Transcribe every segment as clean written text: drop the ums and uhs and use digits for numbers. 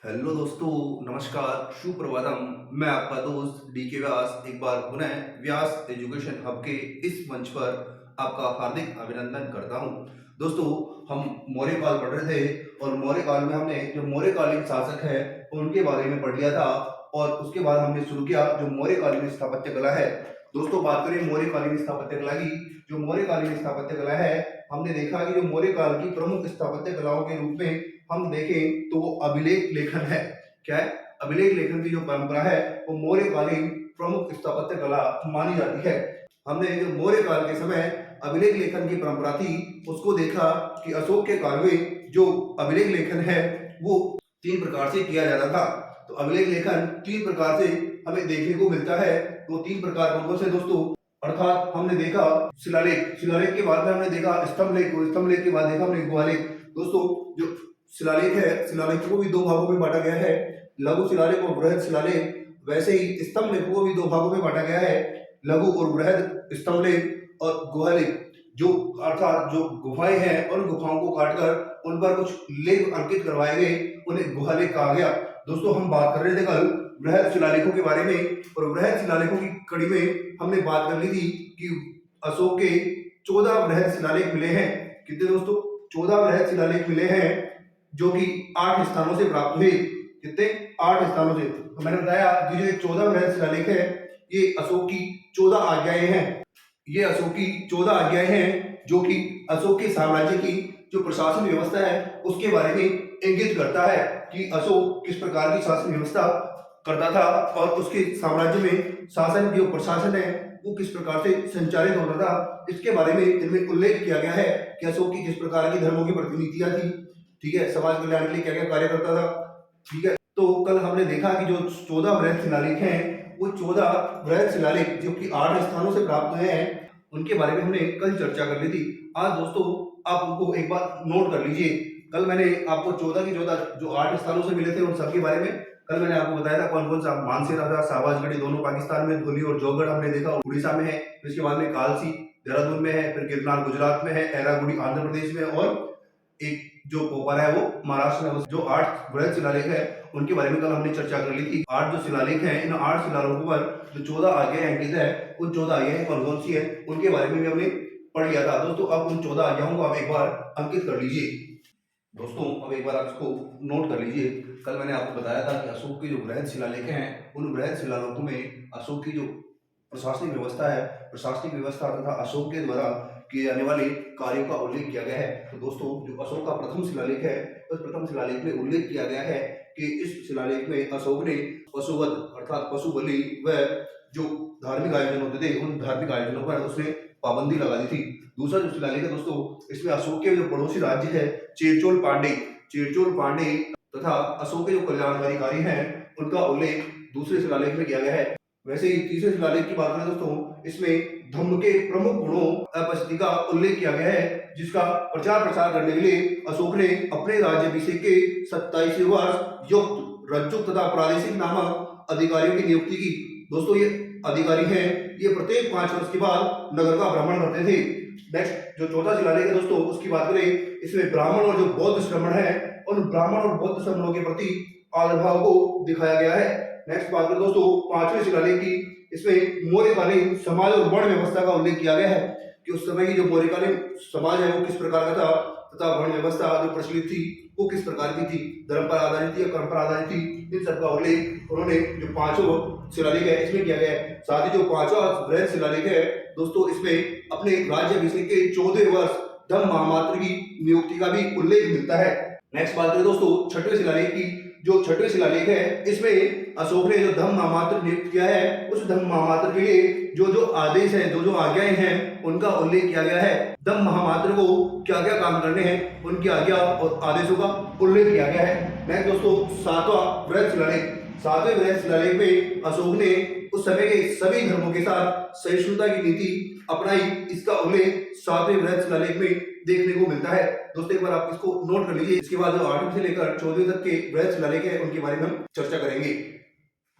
Hello दोस्तों, नमस्कार, सुप्रभातम। मैं आपका दोस्त डीके व्यास एक बार पुनः व्यास एजुकेशन हब के इस मंच पर आपका हार्दिक अभिनंदन करता हूं। दोस्तों, हम मौर्य काल पढ़ रहे थे और मौर्य काल में हमने जो मौर्यकालीन शासक है उनके बारे में पढ़ लिया था और उसके बाद हमने शुरू किया जो मौर्यकालीन स्थापत्य कला है। दोस्तों, बात करें मौर्यकालीन स्थापत्य कला की, जो मौर्यकालीन स्थापत्य कला है, हमने देखा कि जो मौर्य काल की प्रमुख स्थापत्य कलाओं के रूप में हम देखें तो वो अभिलेख लेखन है। क्या है? अभिलेख लेखन की जो परंपरा है वो मौर्यकालीन प्रमुख स्थापत्य कला मानी जाती है। हमने जो मौर्य काल के समय अभिलेख लेखन की परंपरा थी उसको देखा कि अशोक के काल में जो अभिलेख लेखन है वो 3 प्रकार से किया जाता था। तो अभिलेख लेखन 3 प्रकार से हमें देखने को मिलता है। तो 3 प्रकार कौन से दोस्तों? अर्थात हमने देखा शिलालेख, शिलालेख के बाद में हमने देखा स्तंभ लेख, स्तंभ लेख के बाद देखा हमने गुहालेख। दोस्तों, जो शिलालेख है, शिलालेख को भी 2 भागों में बांटा गया है, लघु शिलालेख और बृहद शिलालेख। वैसे ही स्तंभ लेख को भी 2 भागों में बांटा गया है, लघु और बृहद स्तंभ लेख और गुहालेख। जो अर्थात जो गुफाएं हैं उन गुफाओं को काटकर उन पर कुछ लेख अंकित करवाए गए, उन्हें गुहालेख कहा गया। दोस्तों, हम बात कर रहे थे कल बृहद शिलालेखों के बारे में और बृहद शिलालेखों की कड़ी में हमने बात कर ली थी कि अशोक के 14 बृहद शिलालेख मिले हैं। कितने दोस्तों? 14 बृहद शिलालेख मिले हैं जो कि 8 स्थानों से प्राप्त हुए। कितने? 8 स्थानों से। तो मैंने बताया कि जो 14 बृहद शिलालेख है ये अशोक की 14 आज्ञाएं हैं। ये अशोक की 14 आज्ञाएं हैं जो कि अशोक के साम्राज्य की जो प्रशासन व्यवस्था है उसके बारे में इंगित करता है कि अशोक किस प्रकार की शासन व्यवस्था करता था और उसके साम्राज्य में शासन जो प्रशासन है वो किस प्रकार से संचालित होता था। इसके बारे में इनमें उल्लेख किया गया है कि अशोक की किस प्रकार की धर्मों की प्रतिनीतियां थी। ठीक है, समाज कल्याण के लिए क्या क्या कार्य करता था। ठीक है, तो कल हमने देखा कि जो 14 बृहद शिलालेख हैं वो 14 बृहद शिलालेख जो कि 8 स्थानों से प्राप्त हुए हैं उनके बारे में हमने कल चर्चा कर ली थी। आज दोस्तों आप उनको एक बार नोट कर लीजिए। कल मैंने आपको 14 की 14 जो 8 स्थानों से मिले थे उन सबके बारे में कल मैंने आपको बताया था कौन कौन सा। मानसेरा था, शाहबाजगढ़ी दोनों पाकिस्तान में, धुली और जौगढ़ हमने देखा उड़ीसा में है, इसके बाद में कालसी देहरादून में है, फिर गिरनार गुजरात में है, एरागुड़ी आंध्र प्रदेश में और एक जो पोपारा है वो महाराष्ट्र में। जो 8 बृहद शिलालेख है उनके बारे में कल हमने चर्चा कर ली थी। 8 जो शिलालेख हैं इन 8 शिलालेखों पर जो 14 आज्ञाएं अंकित है उन 14 आज्ञाएं कौन कौन सी है उनके बारे में भी हमने पढ़ लिया था। दोस्तों, अब उन 14 आज्ञाओं को आप एक बार अंकित कर लीजिए। दोस्तों, अब एक बार आप इसको नोट कर लीजिए। कल मैंने आपको बताया था कि अशोक के जो बृहद शिलालेख हैं उन बृहद शिलालेखों में अशोक की जो प्रशासनिक व्यवस्था है, प्रशासनिक व्यवस्था तथा अशोक के द्वारा किए जाने वाले कार्यों का उल्लेख किया गया है। तो दोस्तों, जो अशोक का प्रथम शिलालेख है उस प्रथम शिलालेख में उल्लेख किया गया है कि इस शिलालेख में अशोक ने पशुवध अर्थात पशु बलि व जो धार्मिक आयोजन होते थे उन धार्मिक आयोजनों पर उसने पाबंदी लगा दी थी। दूसरा जो शिलालेख है दोस्तों, इसमें अशोक के जो पड़ोसी राज्य है चेरचोल पांडे, चेरचोल पांडे तथा अशोक के जो कल्याणकारी हैं उनका उल्लेख दूसरे शिलालेख में किया गया है। वैसे ही तीसरे शिलालेख की बात करें दोस्तों, इसमें धम्म के प्रमुख गुणों उपस्थिति का उल्लेख किया गया है जिसका प्रचार प्रसार करने के लिए अशोक ने अपने राज्याभिषेक के 27वें वर्ष युक्त रज्जुक तथा प्रादेशिक नामक अधिकारियों की नियुक्ति की। दोस्तों, ये अधिकारी हैं, ये प्रत्येक 5 वर्ष के बाद नगर का भ्रमण करते थे। नेक्स्ट जो चौथा शिलालेख है दोस्तों उसकी बात करें, इसमें ब्राह्मण और जो बौद्ध श्रमण है उन ब्राह्मण और बौद्ध श्रमणों के प्रति आदरभाव को दिखाया गया है। नेक्स्ट बात करें दोस्तों 5वें शिलालेख की, इसमें मौर्यकालीन समाज और वर्ण व्यवस्था का उल्लेख किया गया है कि उस समय की जो मौर्यकालीन समाज है वो किस प्रकार का था तथा वर्ण व्यवस्था जो प्रचलित थी वो किस प्रकार की थी, धर्म पर आधारित थी या कर्म पर आधारित थी। इन सब का उल्लेख उन्होंने जो 5वां शिलालेख है इसमें किया गया है। साथ ही जो 5वां बृहद शिलालेख है दोस्तों, इसमें अपने राज्याभिषेक के 14वें वर्ष धम्म महामात्र की नियुक्ति का भी उल्लेख मिलता है। नेक्स्ट बात करें दोस्तों 6वें शिलालेख की, जो 6वें शिलालेख है इसमें अशोक ने जो धम्म महामात्र नियुक्त किया है उस धम्म महामात्र के लिए जो जो आदेश है, जो जो आज्ञाएं हैं उनका उल्लेख किया गया है। धम्म महामात्र को क्या क्या काम करने हैं उनकी आज्ञा और आदेशों का उल्लेख किया गया है। नेक्स्ट दोस्तों 7वां बृहद शिलालेख, 7वें बृहद शिलालेख में अशोक ने उस समय के सभी धर्मों के साथ सहिष्णुता की नीति अपनाई। इसका उल्लेख 7वें बृहद शिलालेख में देखने को मिलता है। दोस्तों, एक बार आप इसको नोट कर लीजिए। इसके बाद जो 8वें से लेकर 14वें तक के बृहद शिलालेख है उनके बारे में हम चर्चा करेंगे।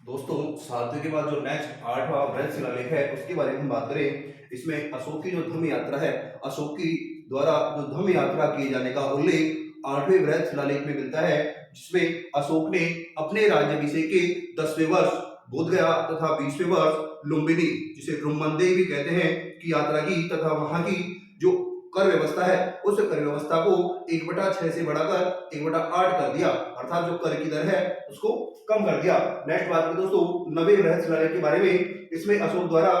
दोस्तों, 7वें के बाद जो नेक्स्ट 8वां बृहद शिलालेख है उसके बारे में हम बात करें, इसमें अशोक की जो धम्म यात्रा है, अशोक की द्वारा जो धम्म यात्रा किए जाने का उल्लेख 8वें बृहद शिलालेख में मिलता है। जिसमें अशोक ने अपने राज्याभिषेक के 10वें वर्ष बोधगया तथा 20वें वर्ष लुम्बिनी, जिसे रुमंदेही भी कहते हैं, की यात्रा की तथा वहां की जो कर व्यवस्था है उस कर व्यवस्था को 1/6 से बढ़ाकर 1/8 कर दिया, अर्थात जो कर की दर है उसको कम कर दिया। नेक्स्ट बात करें दोस्तों नवे बृहत शिलालेख के बारे में। इसमें अशोक द्वारा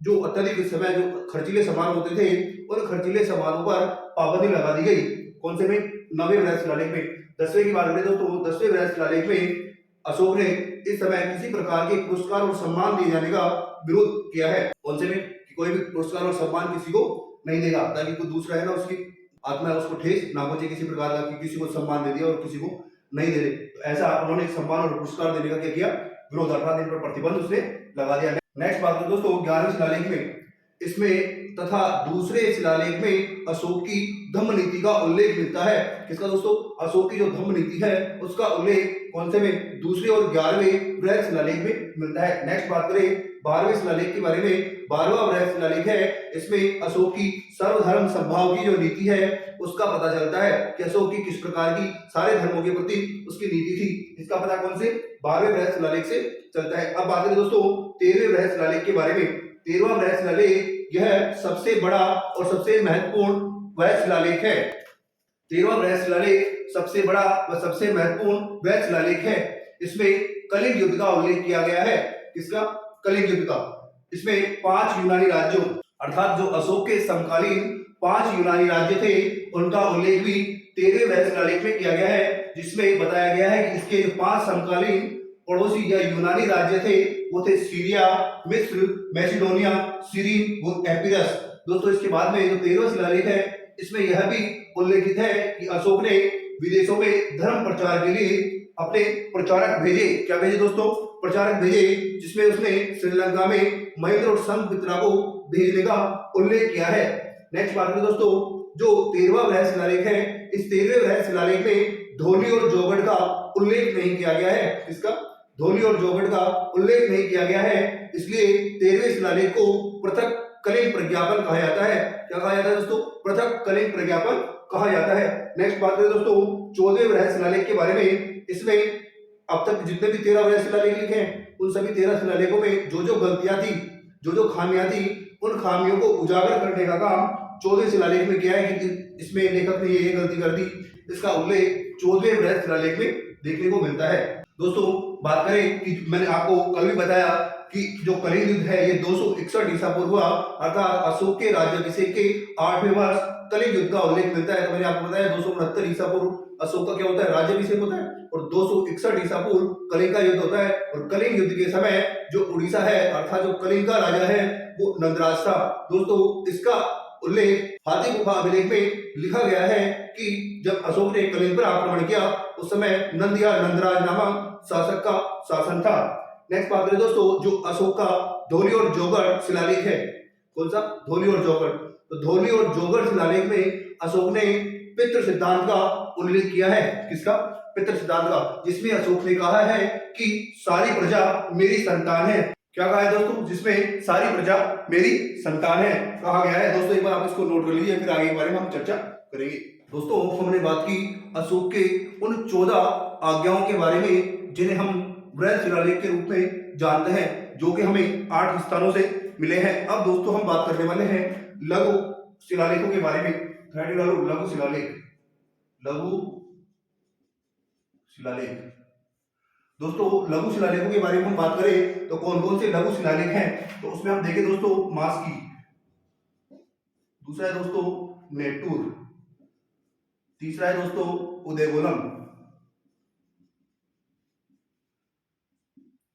जो अत्यधिक समय जो खर्चीले सामान होते थे उन खर्चीले सामानों पर पाबंदी लगा दी गई। कौन से में? नवे बृहत शिलालेख में। 10वें की बात करें दोस्तों 10वें बृहत शिलालेख में अशोक ने इस समय किसी प्रकार के पुरस्कार और सम्मान दिए जाने का विरोध किया है। कौन से में? कि कोई भी पुरस्कार और सम्मान किसी को नहीं देगा, ताकि कोई दूसरा है ना उसकी आत्मा उसको ठेस ना पहुंचे किसी प्रकार का, कि किसी को सम्मान दे दिया और किसी को नहीं दे रहे। तो ऐसा उन्होंने सम्मान और पुरस्कार देने का क्या किया? विरोध, अर्थात इन पर प्रतिबंध उसने लगा दिया। नेक्स्ट बात करें दोस्तों 11वें शिलालेख में। इसमें तथा दूसरे शिलालेख में अशोक की धम्म नीति का उल्लेख मिलता है। किसका दोस्तों? अशोक की जो धम्म नीति है उसका उल्लेख कौन से में? दूसरे और 11वें बृहत शिलालेख में मिलता है। नेक्स्ट बात करें 12वें शिलालेख के बारे में। 12वां बृहत शिलालेख है, इसमें अशोक की सर्वधर्म समभाव की जो नीति है उसका पता चलता है कि अशोक की किस प्रकार की सारे धर्मों के प्रति उसकी नीति थी। इसका पता कौन से? 12वें बृहत शिलालेख से चलता है। अब बात करें दोस्तों 13वें बृहत शिलालेख के बारे में। 13वां बृहत शिलालेख यह सबसे बड़ा और सबसे महत्वपूर्ण बृहत शिलालेख है। 13वां बृहत शिलालेख सबसे बड़ा व सबसे महत्वपूर्ण बृहत शिलालेख है। इसमें कलिंग युद्ध का उल्लेख किया गया है। किसका? कलिंग युद्ध का। इसमें 5 यूनानी राज्यों, अर्थात जो अशोक के समकालीन 5 यूनानी राज्य थे उनका उल्लेख भी 13वें बृहत शिलालेख में किया गया है, जिसमें बताया गया है कि इसके 5 समकालीन पड़ोसी या यूनानी राज्य थे वो थे सीरिया, मिस्र, मैसिडोनिया, सीरीन व एपिरस। दोस्तों इसके बाद में जो 13वां शिलालेख है इसमें यह भी उल्लेखित है कि अशोक ने विदेशों में धर्म प्रचार के लिए अपने प्रचारक भेजे। क्या भेजे दोस्तों? प्रचारक भेजे, जिसमें उसने श्रीलंका में महेंद्र और संघमित्रा को भेजने का उल्लेख किया है। नेक्स्ट बात करें दोस्तों जो 13वां बृहत शिलालेख है, इस 13वें बृहत शिलालेख में धोली और जोगड़ का उल्लेख नहीं किया गया है। इसका धोली और जोगड़ का उल्लेख नहीं किया गया है, इसलिए 13वें शिलालेख को पृथक कलिंग प्रज्ञापन कहा जाता है। क्या कहा जाता है दोस्तों? पृथक कलिंग प्रज्ञापन कहा जाता है। नेक्स्ट बात करें दोस्तों 14वें बृहत शिलालेख के बारे में। इसमें अब तक जितने भी 13 बृहत शिलालेख लिखे हैं उन सभी 13 शिलालेखों में जो जो गलतियां थी, जो जो खामियां थी, उन खामियों को उजागर करने का काम 14वें शिलालेख में किया है कि इसमें लेखक ने ये गलती कर दी। इसका उल्लेख 14वें बृहत शिलालेख में देखने को मिलता है। दोस्तों बात करें कि मैंने आपको कल भी बताया कि जो कलिंग युद्ध है ये 261 ईसा पूर्व हुआ, अर्थात अशोक के राज्याभिषेक के 8वें वर्ष कलिंग युद्ध का उल्लेख मिलता है। तो मैंने आपको बताया 269 ईसा पूर्व अशोक का क्या होता है? राज्याभिषेक होता है, और 261 ईसा पूर्व कलिंग का युद्ध होता है। और कलिंग युद्ध के समय जो उड़ीसा है अर्थात जो कलिंग का राजा है वो नंदराज था। दोस्तों इसका उल्लेख हाथी गुफा अभिलेख में लिखा गया है कि जब अशोक ने कलिंग पर आक्रमण किया उस समय नंद या नंदराज नामक शासक का शासन था। नेक्स्ट बात करें दोस्तों जो अशोक का धोली और जोगड़ शिलालेख है। कौन सा? धोली और जोगड़। तो धोली और जोगड़ शिलालेख में अशोक ने पितृ सिद्धांत का उल्लेख किया है। किसका? पितृ सिद्धांत का, जिसमें अशोक ने कहा है कि सारी प्रजा मेरी संतान है। क्या कहा है दोस्तों? जिसमें सारी प्रजा मेरी संतान है कहा गया है। दोस्तों एक बार आप इसको नोट कर लीजिए, फिर आगे के बारे में हम चर्चा करेंगे। दोस्तों हमने बात की अशोक के उन 14 आज्ञाओं के बारे में जिन्हें हम बृहत शिलालेख के रूप में जानते हैं, जो कि हमें 8 स्थानों से मिले हैं। अब दोस्तों हम बात करने वाले हैं लघु शिलालेखों के बारे में। लघु शिलालेख, लघु शिलालेख। दोस्तों लघु शिलालेखों के बारे में हम बात करें तो कौन कौन से लघु शिलालेख हैं, तो उसमें हम देखें दोस्तों मास्की, दूसरा है दोस्तों नेटूर, तीसरा है दोस्तों उदयगोलम।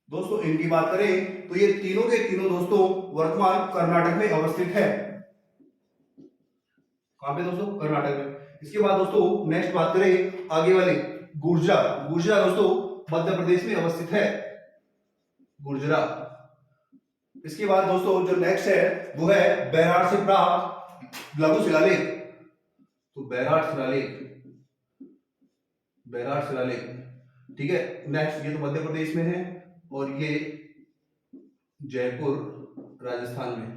दोस्तों इनकी बात करें तो ये तीनों के तीनों दोस्तों वर्तमान कर्नाटक में अवस्थित है। कहां पे दोस्तों? कर्नाटक में। इसके बाद दोस्तों नेक्स्ट बात करें आगे वाले गुर्जरा। गुर्जरा दोस्तों मध्य प्रदेश में अवस्थित है, गुर्जरा। इसके बाद दोस्तों जो नेक्स्ट है वो है बैराट से प्राप्त लघु शिलालेख। तो बैराट शिलालेख, बैराट शिलालेख, ठीक है। नेक्स्ट ये तो मध्य प्रदेश में है और ये जयपुर राजस्थान में।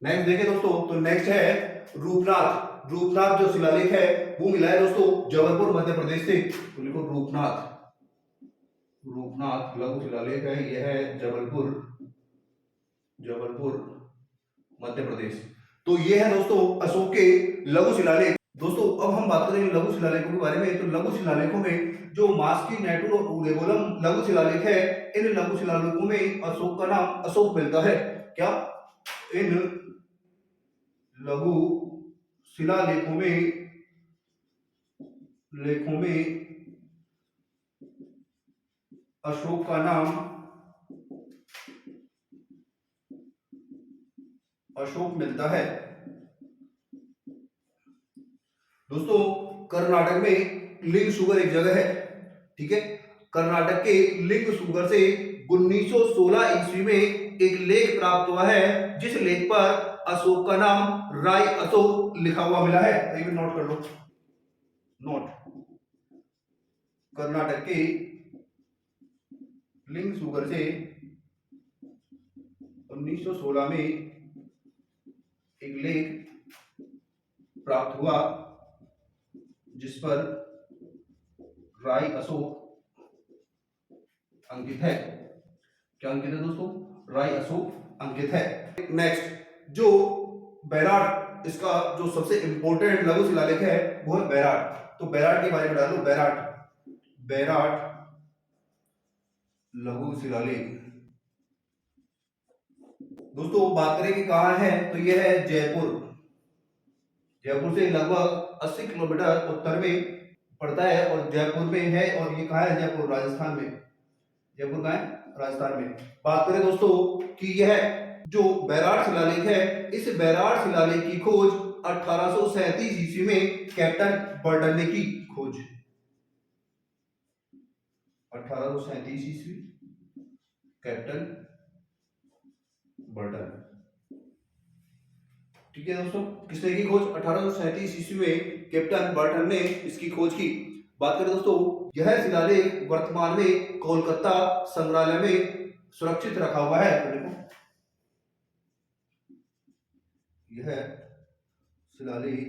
नेक्स्ट देखें दोस्तों तो नेक्स्ट है रूपनाथ रूपनाथ जो शिलालेख है वो मिला है दोस्तों जबलपुर मध्य प्रदेश से। तो लिखो रूपनाथ, रूपनाथ लघु शिलालेख है, यह है जबलपुर, जबलपुर मध्य प्रदेश। तो ये है दोस्तों अशोक के लघु शिलालेख। दोस्तों अब हम बात करेंगे लघु शिलालेखों के बारे में। तो लघु शिलालेखों में जो मास्की नेटूर और उरेगोलम लघु शिलालेख है, इन लघु शिलालेखों में अशोक का नाम अशोक मिलता है। क्या? इन लघु शिलालेखों में अशोक का नाम अशोक मिलता है। दोस्तों कर्नाटक में लिंग शुगर एक जगह है, ठीक है। कर्नाटक के लिंग शुगर से 1916 ईस्वी में एक लेख प्राप्त हुआ है, जिस लेख पर अशोक का नाम राय अशोक लिखा हुआ मिला है। तो ये नोट कर लो, नोट। कर्नाटक के लिंग शुगर से 1916 में एक लेख प्राप्त हुआ, जिस पर राय अशोक अंकित है। क्या अंकित है दोस्तों? राय अशोक अंकित है। नेक्स्ट जो बैराट, इसका जो सबसे इंपॉर्टेंट लघु शिलालेख है वो है बैराट। तो बैराट के बारे में डालो, बैराट, बैराट लघु शिलालेख। दोस्तों बात करें कि कहाँ है, तो यह है जयपुर। जयपुर से लगभग 80 किलोमीटर उत्तर में पड़ता है और जयपुर में है। और ये कहाँ है? जयपुर राजस्थान में। जयपुर कहाँ है? राजस्थान में। बात करें दोस्तों कि यह जो बैराट शिलालेख है, इस बैराट शिलालेख की खोज 1837 ईस्वी में कैप्टन बर्टन ने की। खोज 1837 ईस्वी, कैप्टन बर्टन, ठीक है दोस्तों। किसने की खोज? 1837 ईस्वी में कैप्टन बर्टन ने इसकी खोज की। बात करें दोस्तों, यह शिलालेख वर्तमान में कोलकाता संग्रहालय में सुरक्षित रखा हुआ है। तो देखो यह शिलालेख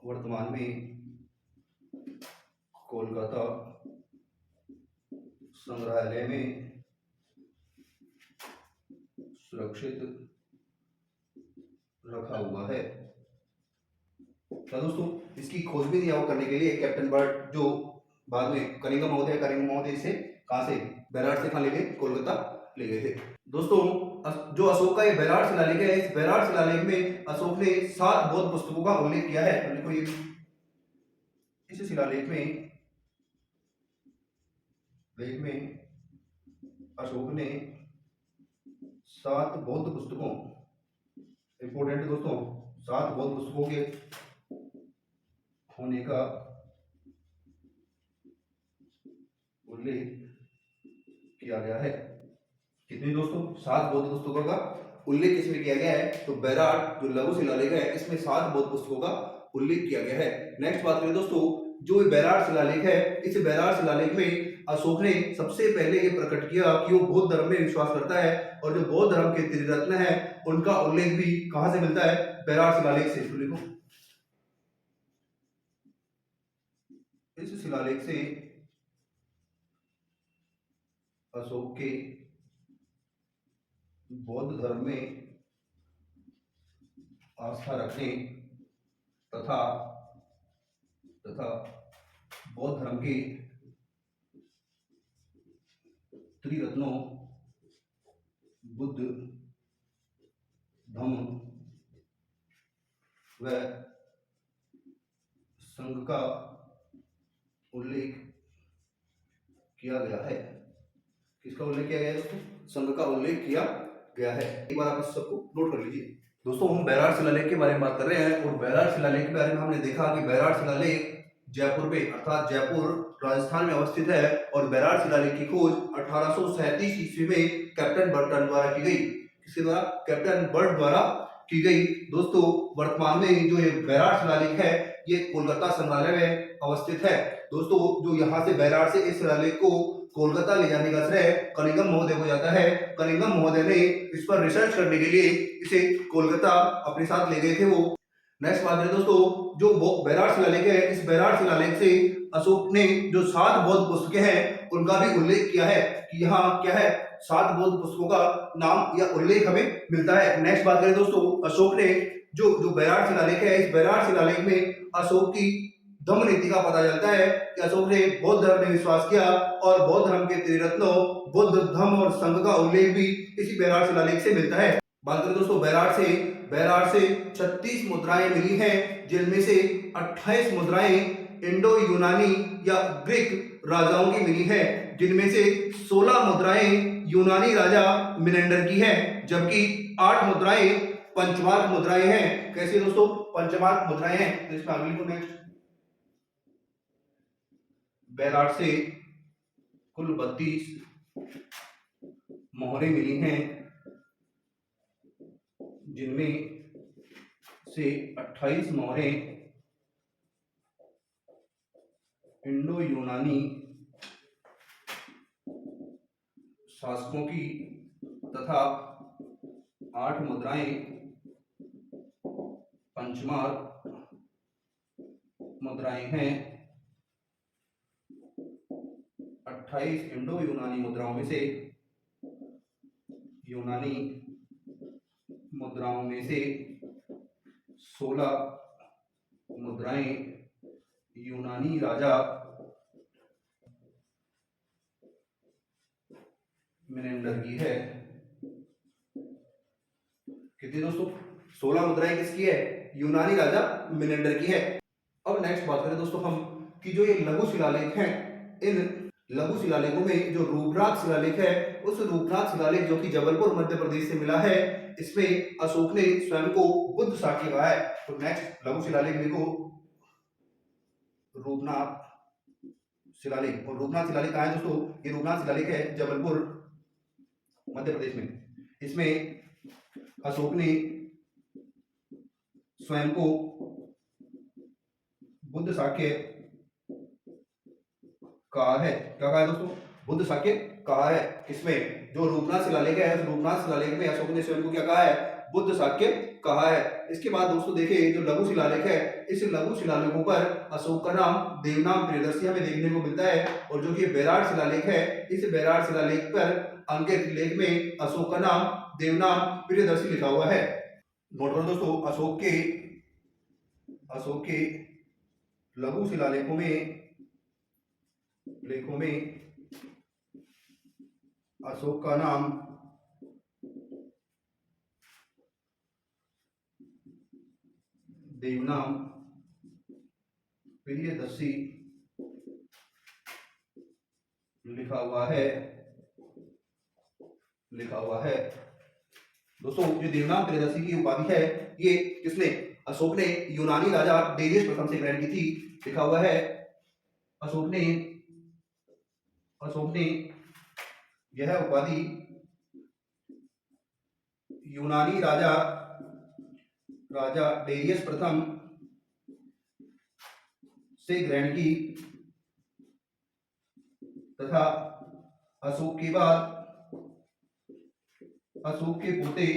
वर्तमान में कोलकाता संग्रहालय में सुरक्षित रखा हुआ है। क्या दोस्तों? इसकी खोजबीन या करने के लिए कैप्टन बर्ट, जो बाद में कनिंघम महोदय से कहां से, बैराट से कहां ले गए? कोलकाता ले गए थे। दोस्तों जो अशोक का ये बैराट शिलालेख है, इस बैराट शिलालेख में अशोक ने 7 बौद्ध पुस्तकों का उल्लेख किया है। तो देखो ये इस शिलालेख में अशोक ने 7 बौद्ध पुस्तकों, इंपोर्टेंट दोस्तों, 7 बौद्ध पुस्तकों के होने का उल्लेख किया गया है। कितनी दोस्तों? 7 बौद्ध पुस्तकों का उल्लेख इसमें किया गया है। तो बैराट जो लघु शिलालेख है, इसमें 7 बौद्ध पुस्तकों का उल्लेख किया गया है। नेक्स्ट बात करें दोस्तों, जो बैराट शिलालेख है, इस बैराट शिलालेख में अशोक ने सबसे पहले ये प्रकट किया कि वो बौद्ध धर्म में विश्वास करता है, और जो बौद्ध धर्म के त्रिरत्न है उनका उल्लेख भी कहां से मिलता है? बैराट शिलालेख से। तो लिखो इस शिलालेख से अशोक के बौद्ध धर्म में आस्था रखने तथा बौद्ध धर्म के त्रिरत्नों बुद्ध, धम्म व संघ का उल्लेख किया गया है। किसका उल्लेख किया गया है दोस्तों? संघ का उल्लेख किया गया है। एक बार आप इस सबको नोट कर लीजिए। दोस्तों हम बैराट शिलालेख के बारे में बात कर रहे हैं, और बैराट शिलालेख के बारे में हमने देखा कि बैराट शिलालेख जयपुर में अर्थात जयपुर राजस्थान में अवस्थित है, और बैराट शिलालेख की खोज 1837 ईस्वी में कैप्टन बर्टन द्वारा की गई। किसके द्वारा? कैप्टन बर्ट द्वारा की गई। दोस्तों वर्तमान में जो ये बैराट शिलालेख है, ये कोलकाता संग्रहालय में अवस्थित है। दोस्तों जो यहाँ से बैराट से इस शिलालेख को कोलकाता ले जाने का श्रेय कनिंघम महोदय को जाता है। कनिंघम महोदय ने इस पर रिसर्च करने के लिए इसे कोलकाता अपने साथ ले गए थे वो। नेक्स्ट बात करें दोस्तों, जो बैराट शिलालेख है, इस बैराट शिलालेख से अशोक ने जो 7 बौद्ध पुस्तकें हैं उनका भी उल्लेख किया है कि यहाँ क्या है, 7 बौद्ध पुस्तकों का नाम या उल्लेख हमें मिलता है। नेक्स्ट बात करें दोस्तों, अशोक ने जो जो बैराट शिलालेख है, इस बैराट शिलालेख में अशोक की धम्म नीति का पता चलता है कि अशोक ने बौद्ध धर्म में विश्वास किया और बौद्ध धर्म के त्रिरत्नों बुद्ध, धम्म और संघ का उल्लेख भी इसी बैराट शिलालेख से मिलता है। बात करें दोस्तों बैराट से 36 मुद्राएं मिली हैं, जिनमें से 28 मुद्राएं इंडो यूनानी या ग्रीक राजाओं की मिली हैं, जिनमें से 16 मुद्राएं यूनानी राजा मिनेंडर की हैं, जबकि 8 मुद्राएं पंचमार्क मुद्राएं हैं। कैसे दोस्तों, पंचमार्क मुद्राएं हैं। तो इसमें अगली को नेक्स्ट, बैराट से कुल 32 मोहरें मिली हैं, जिनमें से 28 मोहरें इंडो यूनानी शासकों की तथा 8 मुद्राएं पंचमार्क मुद्राएं हैं। 28 इंडो यूनानी मुद्राओं में से यूनानी मुद्राओं में से 16 मुद्राएं यूनानी राजा मिनेंडर की है। कितनी दोस्तों, 16 मुद्राएं किसकी है, यूनानी राजा मिनेंडर की है। अब नेक्स्ट बात करें दोस्तों हम कि जो ये लघु शिलालेख हैं, इन लघु शिलालेखों में जो रूपनाथ शिलालेख है, उस रूपनाथ शिलालेख जो कि जबलपुर मध्य प्रदेश से मिला है, इसमें अशोक ने स्वयं को बुद्ध साक्य कहा है। तो नेक्स्ट लघु शिलालेख लिखो, रूपनाथ शिलालेख। और रूपनाथ शिलालेख कहाँ है दोस्तों, ये रूपनाथ शिलालेख है जबलपुर मध्य प्रदेश में। इसमें अशोक ने स्वयं को बुद्ध साक्य कहा है। क्या कहा है दोस्तों, बुद्ध साक्य कहा है। इसमें जो रूपनाथ शिलालेख है, उस रूपनाथ शिलालेख में अशोक ने स्वयं को क्या कहा है, बुद्ध साक्य कहा है। इसके बाद दोस्तों देखिए, जो लघु शिलालेख है, इस लघु शिलालेखों पर अशोक का नाम देवनाम प्रियदर्शी हमें देखने को मिलता है। और जो कि बैराट शिलालेख है, इस बैराट शिलालेख पर अंकित लेख में अशोक का नाम देवनाम प्रियदर्शी लिखा हुआ है। नोट करो दोस्तों, अशोक के लघु शिलालेखों में अशोक का नाम देवनाम प्रियदर्शी लिखा हुआ है। दोस्तों, जो देवनाम प्रियदर्शी की उपाधि है, ये किसने, अशोक ने यूनानी राजा डेरियस प्रथम से ग्रहण की थी। लिखा हुआ है अशोक ने यह उपाधि यूनानी राजा डेरियस प्रथम से ग्रहण की तथा अशोक के बाद अशोक के पोते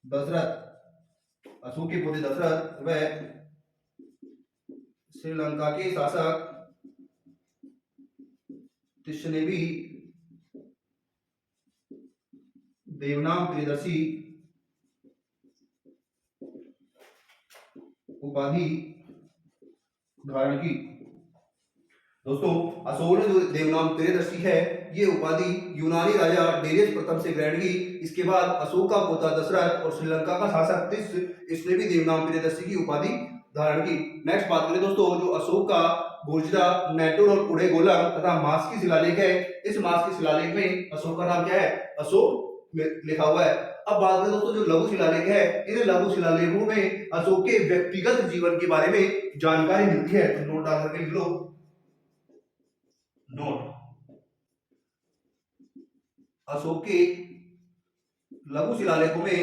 दशरथ व श्रीलंका के शासक तिष्ने भी देवनाम प्रियदर्शी उपाधि धारण की। दोस्तों, अशोक ने जो देवनाम प्रियदर्शी है, ये उपाधि यूनानी राजा डेरियस प्रथम से ग्रहण की। इसके बाद अशोक का पोता दशरथ और श्रीलंका का शासक तिष्ण, इसने भी देवनाम प्रियदर्शी की उपाधि धारण की। नेक्स्ट बात करें दोस्तों, जो अशोक का गुर्जरा, नैटुर और पुढे गोलम तथा मास की शिलालेख है, इस मास की शिलालेख में अशोक का नाम क्या है, अशोक लिखा हुआ है। अब बात करें दोस्तों, जो लघु शिलालेख है, इन लघु शिलालेखों में अशोक के व्यक्तिगत जीवन के बारे में जानकारी मिलती है। तो नोट डाल करके लिख लो, नोट, अशोक के लघु शिलालेखों में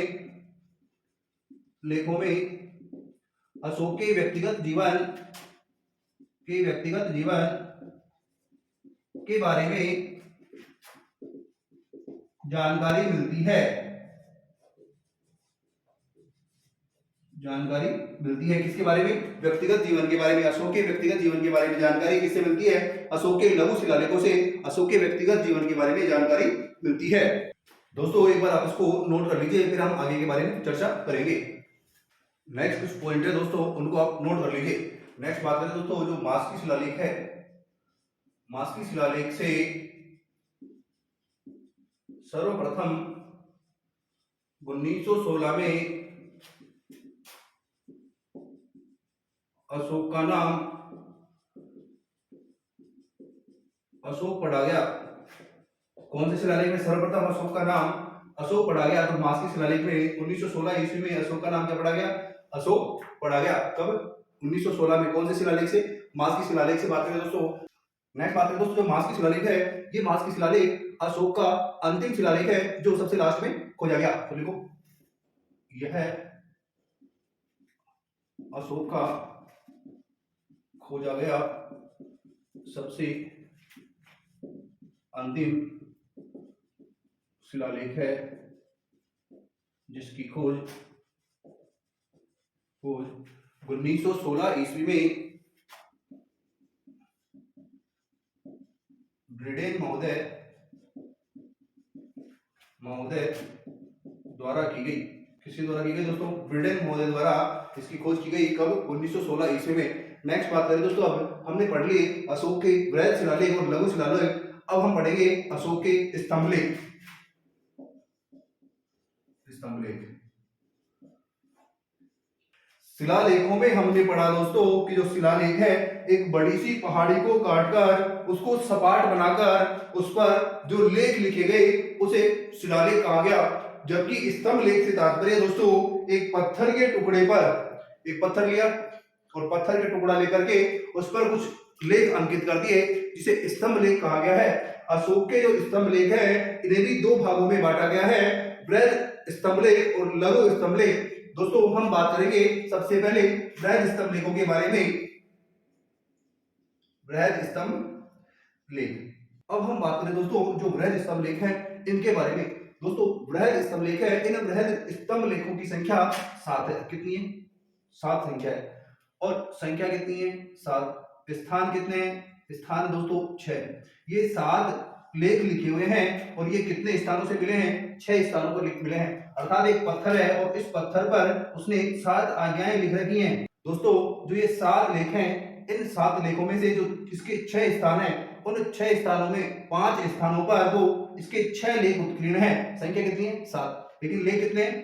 अशोक के व्यक्तिगत जीवन के बारे में जानकारी मिलती है। जानकारी मिलती है। किसके बारे में? व्यक्तिगत जीवन के बारे में। अशोक के व्यक्तिगत जीवन के बारे में जानकारी किससे मिलती है? अशोक के लघु शिलालेखों से अशोक के व्यक्तिगत जीवन के बारे में जानकारी मिलती है। दोस्तों एक बार आप इसको नोट कर लीजिए, फिर हम आगे के बारे में चर्चा करेंगे। नेक्स्ट कुछ पॉइंट है दोस्तों, उनको आप नोट कर लीजिए। नेक्स्ट बात करें दोस्तों, जो मास्की शिलालेख है, मास्की शिलालेख से सर्वप्रथम 1916 में अशोक का नाम अशोक पढ़ा गया। कौन से शिलालेख में सर्वप्रथम अशोक का नाम अशोक पढ़ा गया? तो मास्की शिलालेख में 1916 ईस्वी में अशोक का नाम क्या पढ़ा गया? अशोक पढ़ा गया। कब? 1916 में। कौन से शिलालेख से? मास्की शिलालेख से बात करें दोस्तों। नेक्स्ट बात करें दोस्तों, जो मास्की शिलालेख है, ये मास्की शिलालेख अशोक का अंतिम शिलालेख है जो सबसे लास्ट में खोजा गया। तो लिखो, यह अशोक का खोजा गया सबसे अंतिम शिलालेख है जिसकी खोज 1916 ईस्वी में ब्रिडेन महोदय द्वारा की गई। किसके द्वारा की गई दोस्तों? ब्रिडेन महोदय द्वारा इसकी खोज की गई। कब? 1916 ईस्वी में। नेक्स्ट बात करें दोस्तों, अब हमने पढ़ लिए अशोक के बृहद शिलालेख और लघु शिलालेख, अब हम पढ़ेंगे अशोक के स्तंभलेख। शिलालेखों में हमने पढ़ा दोस्तों कि जो शिलालेख है, एक बड़ी सी पहाड़ी को काटकर उसको सपाट बनाकर उस पर जो लेख लिखे गए उसे शिलालेख कहा गया। जबकि स्तंभ लेख से तात्पर्य दोस्तों, एक पत्थर के टुकड़े पर एक पत्थर लिया और पत्थर के टुकड़ा लेकर के उस पर कुछ लेख अंकित कर दिए, जिसे स्तंभ लेख कहा गया है। अशोक के जो स्तंभ लेख है, इन्हें भी दो भागों में बांटा गया है, बृहद स्तंभलेख और लघु स्तंभलेख। दोस्तों हम बात करेंगे सबसे पहले बृहद स्तंभलेखों के बारे में। बृहद स्तंभलेख, अब हम बात करें दोस्तों जो बृहद स्तंभलेख है इनके बारे में। दोस्तों बृहद स्तंभलेख है, इन बृहद स्तंभलेखों की संख्या 7 है। कितनी है? 7 संख्या है। और संख्या कितनी है? 7। स्थान कितने हैं? स्थान दोस्तों 6। ये 7 लेख लिखे हुए हैं और ये कितने स्थानों से मिले हैं? 6 स्थानों पर मिले हैं। अर्थात एक पत्थर है और इस पत्थर पर उसने 7 आज्ञाएं लिख रखी हैं। दोस्तों जो ये 7 लेख हैं, इन 7 लेखों में से जो इसके 6 स्थान हैं, उन 6 स्थानों में 5 स्थानों पर तो इसके 6 लेख उत्कीर्ण हैं। संख्या कितनी है? 7, लेकिन लेख कितने हैं?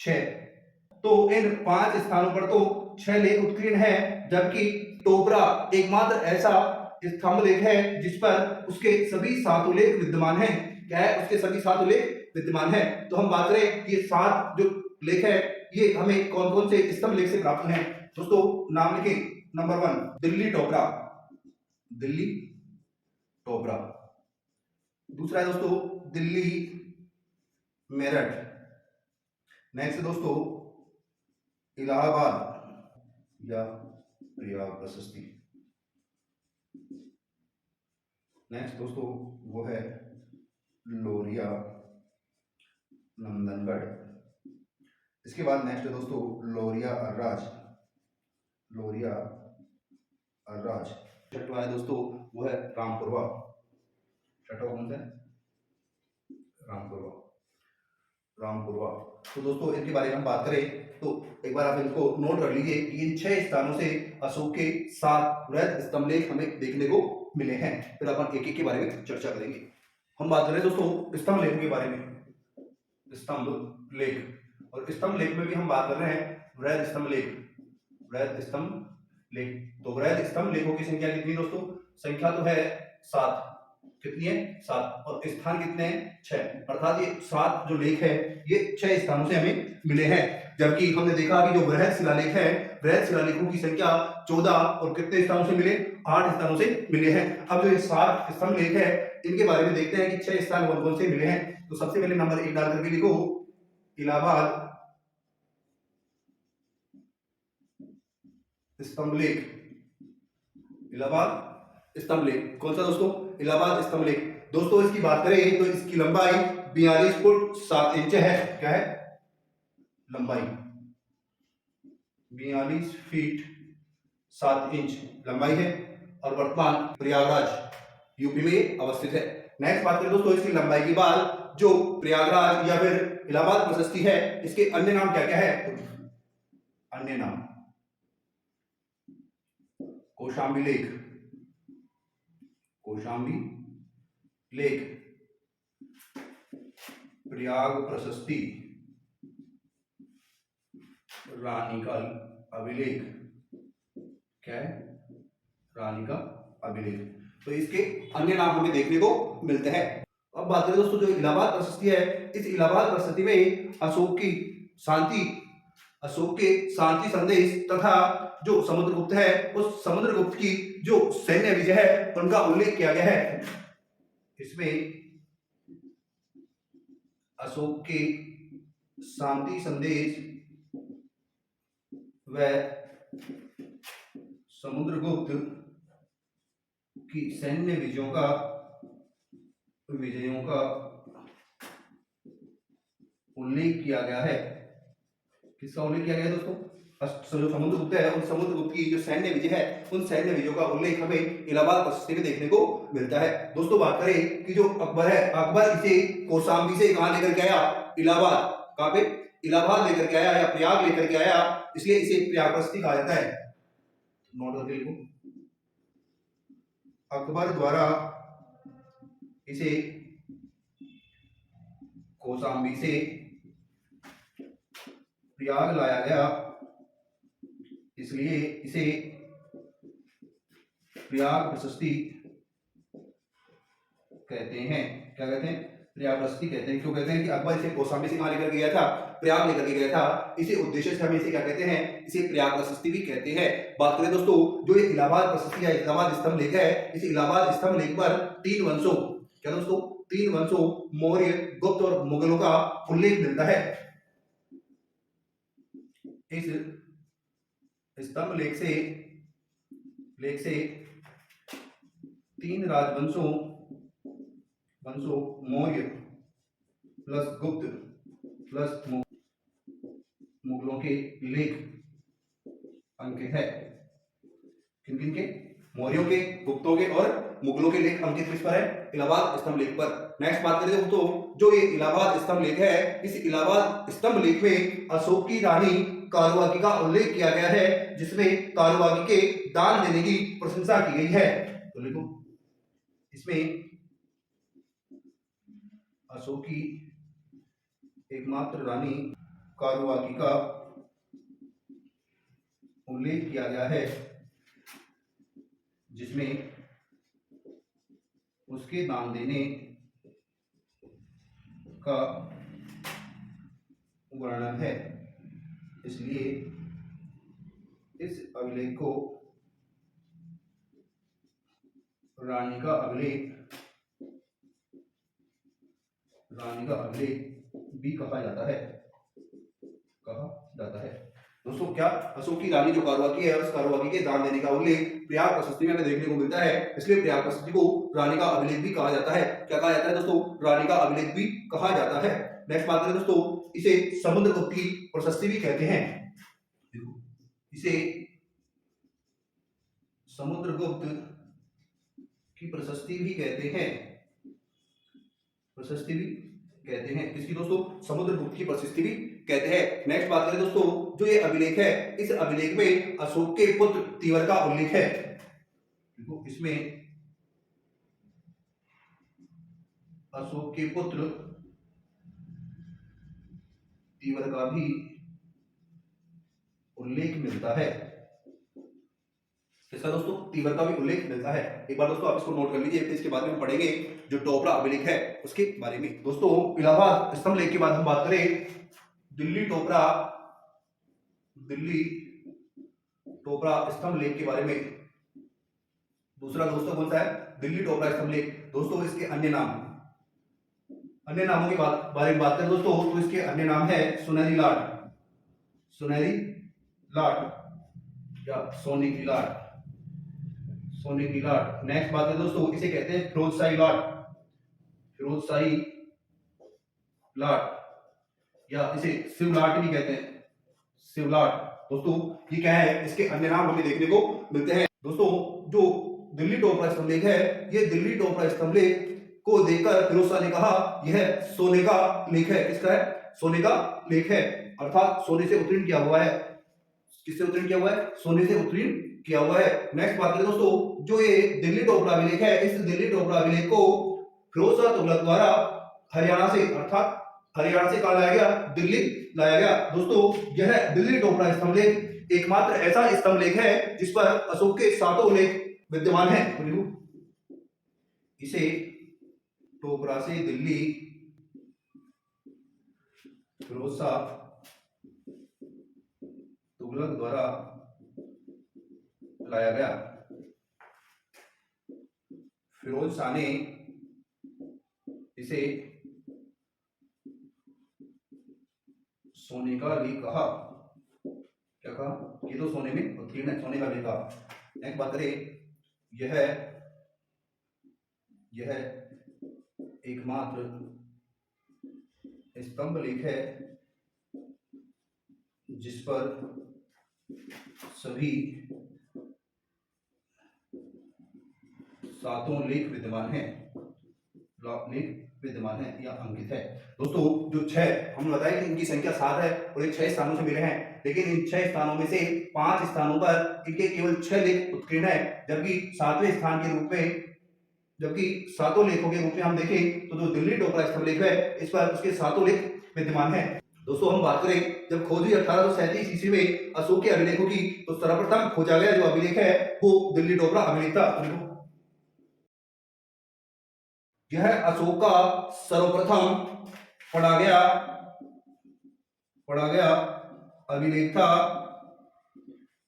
6। तो इन 5 स्थानों पर तो 6 लेख उत्कीर्ण है, जबकि टोपरा एकमात्र ऐसा स्तंभ लेख है जिस पर उसके सभी 7 लेख विद्यमान हैं। क्या है? उसके सभी 7 लेख विद्यमान है। तो हम बात करें कि ये 7 जो लेख है, ये हमें कौन कौन से स्तंभ लेख से प्राप्त हैं? दोस्तों नाम लिखें। नंबर 1 दिल्ली टोपरा, दिल्ली टोपरा। दूसरा है दोस्तों दिल्ली मेरठ। नेक्स्ट दोस्तों इलाहाबाद या प्रयाग प्रशस्ति। नेक्स्ट दोस्तों वो है लोरिया नंदनगढ़। इसके बाद नेक्स्ट है दोस्तों लोरिया अर्राज, लोरिया अर्राज। छठवां है दोस्तों वो है रामपुरवा। छठवां कौन सा है? रामपुरवा, रामपुरवा। तो दोस्तों इनके बारे में हम बात करें तो एक बार आप इनको नोट कर लीजिए कि इन 6 स्थानों से अशोक के 7 बृहद स्तंभलेख हमें देखने को मिले हैं। फिर अपन एक एक के बारे में चर्चा करेंगे। हम बात करें दोस्तों स्तंभ लेखों के बारे में। स्तंभ लेख और स्तंभ लेख में भी हम बात कर रहे हैं बृहद स्तंभ लेख, बृहद स्तंभ लेख। तो बृहद स्तंभ लेखों की संख्या कितनी दोस्तों? संख्या तो है 7। कितनी है? 7। और स्थान कितने हैं? 6। अर्थात ये 7 जो लेख है ये 6 स्थानों से हमें मिले हैं। जबकि हमने देखा कि जो बृहद शिलालेख है, बृहद शिलालेखों की संख्या 14 और कितने स्थानों से मिले? 8 स्थानों से मिले हैं। अब जो ये 7 स्तंभ लेख है इनके बारे में देखते हैं कि 6 स्थान कौन कौन से मिले हैं। तो सबसे पहले नंबर 1 डाल करके लिखो इलाहाबाद स्तंभ लेख। इलाहाबाद स्तंभ लेख कौन सा दोस्तों? इलाहाबाद स्तंभ लेख। दोस्तों इसकी बात करें तो इसकी लंबाई 42 फुट 7 इंच है। क्या है? लंबाई 42 फीट 7 इंच लंबाई है और वर्तमान प्रयागराज यूपी में अवस्थित है। नेक्स्ट बात करें दोस्तों इसकी लंबाई की बात, जो प्रयागराज या फिर इलाहाबाद प्रशस्ति है इसके अन्य नाम क्या क्या है? तो अन्य नाम कौशाम्बी लेक, कौशाम्बी लेक, प्रयाग प्रशस्ति, रानी का अभिलेख, क्या है? रानी का अभिलेख। तो इसके अन्य नाम हमें देखने को मिलते हैं। अब बात करें दोस्तों जो इलाहाबाद प्रशस्ति है, इस इलाहाबाद प्रशस्ति में अशोक के शांति संदेश तथा जो समुद्रगुप्त है उस समुद्रगुप्त की जो सैन्य विजय है उनका उल्लेख किया गया है। इसमें अशोक के शांति संदेश व समुद्रगुप्त की सैन्य विजयों का उल्लेख किया गया है। किसका उल्लेख किया गया है दोस्तों? जो समुद्रगुप्त है उन समुद्रगुप्त की जो सैन्य विजय है उन सैन्य विजयों का उल्लेख हमें इलाहाबाद प्रशस्ति में देखने को मिलता है। दोस्तों बात करें कि जो अकबर है, अकबर इसे कौशाम्बी से कहां लेकर के आया? इलाहाबाद। कहां पे? इलाहाबाद लेकर के आया या प्रयाग लेकर के आया, इसलिए इसे प्रयाग प्रशस्ति कहा जाता है। नोट करके लिखो, अकबर द्वारा इसे कौशाम्बी से प्रयाग लाया गया, इसलिए इसे प्रयाग प्रशस्ति कहते हैं। क्या कहते हैं? प्रयाग प्रशस्ति कहते हैं। क्यों कहते हैं? कि अकबर इसे कौशाम्बी से कहां लेकर गया था? प्रयाग लेकर के गया था। इसी उद्देश्य से हम इसे क्या कहते हैं? इसे प्रयाग प्रशस्ति भी कहते हैं। बात करें दोस्तों जो ये इलाहाबाद प्रशस्ति है, इलाहाबाद स्तंभ लेख है, इस इलाहाबाद स्तंभ लेख पर 3 वंशों, क्या दोस्तों? 3 वंशों मौर्य, गुप्त और मुगलों का उल्लेख मिलता है। इस स्तंभ लेख से 3 राजवंशों मौर्य प्लस गुप्त प्लस मुगलों के लेख अंकित है। किन किन के? मौर्यों के, गुप्तों के और मुगलों के लेख अंकित किस पर है? इलाहाबाद स्तंभ लेख पर। नेक्स्ट बात करें दोस्तों जो ये इलाहाबाद स्तंभ लेख है, इस इलाहाबाद स्तंभ लेख में अशोक की रानी कारुबाकी का उल्लेख किया गया है, जिसमें कारुबाकी के दान देने की प्रशंसा की गई है। तो लिखो, इसमें अशोक की एकमात्र रानी कारुबाकी का उल्लेख किया गया है, जिसमें उसके दान देने का वर्णन है। इसलिए इस अभिलेख को रानी का अभिलेख भी कहा जाता है। दोस्तों क्या अशोक की रानी जो कारुबाकी है उस कारुबाकी के दान देने का उल्लेख प्रयाग प्रशस्ति में हमें देखने को मिलता है, इसलिए प्रयाग प्रशस्ति को रानी का अभिलेख भी कहा जाता है। क्या कहा जाता है दोस्तों? रानी का अभिलेख भी कहा जाता है। नेक्स्ट बात करें दोस्तों, इसे समुद्रगुप्त की प्रशस्ति भी कहते हैं। इसे समुद्रगुप्त की प्रशस्ति भी कहते हैं। किसकी दोस्तों? समुद्रगुप्त की प्रशस्ति भी कहते हैं। नेक्स्ट बात करें दोस्तों जो ये अभिलेख है, इस अभिलेख में अशोक के पुत्र तीवर का उल्लेख है। देखो इसमें अशोक के पुत्र तीवर का भी उल्लेख मिलता है। इसका दोस्तों तीवर का भी उल्लेख मिलता है। एक बार दोस्तों आप इसको नोट कर लीजिए, फिर इसके बाद में हम पढ़ेंगे जो टोपरा अभिलेख है उसके बारे में। दोस्तों इलाहाबाद स्तंभ लेख के बाद हम बात करें दिल्ली टोपरा स्तंभ लेख के बारे में। दूसरा दोस्तों कौन सा है? दिल्ली टोपरा स्तंभ लेख। दोस्तों इसके अन्य नामों के बारे में बात करें दोस्तों तो इसके अन्य नाम है सुनहरी लाट या सोने की लाट। नेक्स्ट बात करें दोस्तों इसे कहते हैं फिरोजशाही लाट या इसे शिवलाट भी कहते हैं। दोस्तों ये क्या है, इसके अन्य नाम हमें देखने को मिलते हैं। दोस्तों जो दिल्ली टोपरा स्तंभ लेख है, ये दिल्ली टोपरा स्तंभ लेख को देखकर फिरोज शाह ने कहा यह सोने का लेख है। किसका है? सोने का लेख है, अर्थात सोने से उत्तीर्ण किया हुआ है। किससे उत्तीर्ण किया हुआ है? सोने से उत्तीर्ण किया हुआ है। नेक्स्ट बात करें दोस्तों, जो ये दिल्ली टोपरा अभिलेख है, इस दिल्ली टोपरा अभिलेख को फिरोज शाह तुगलक द्वारा हरियाणा से, अर्थात हरियाणा से कहा लाया गया? दिल्ली लाया गया। दोस्तों यह दिल्ली टोपरा स्तंभ लेख एकमात्र ऐसा स्तंभ लेख है जिस पर अशोक के 7 लेख विद्यमान है। इसे टोपरा से दिल्ली फिरोज शाह तुगलक द्वारा लाया गया। फिरोज शाह ने इसे सोने का लेख कहा। क्या कहा? ये तो सोने में उत्तीर्ण है, सोने का लेख कहा। एक बात करें, यह एकमात्र स्तंभ लेख है जिस पर सभी 7 लेख विद्यमान है, या अंकित है। दोस्तों जो 6 हमने बताया कि इनकी संख्या 7 है और ये 6 स्थानों से मिले हैं, लेकिन इन 6 स्थानों में से 5 स्थानों पर इनके केवल 6 लेख उत्कीर्ण है, जबकि 7वें स्थान के रूप में, जबकि 7 लेखों के रूप में हम देखें तो जो दिल्ली टोपरा स्तंभ लेख है, इस पर उसके 7 लेख विद्यमान है। दोस्तों हम बात करें, जब खोज हुई 1837 ईस्वी में अशोक के अभिलेखों की, तो सर्वप्रथम खोजा गया जो अभिलेख है वो दिल्ली टोपरा अभिलेख था। यह अशोक का सर्वप्रथम पढ़ा गया अभिलेख था,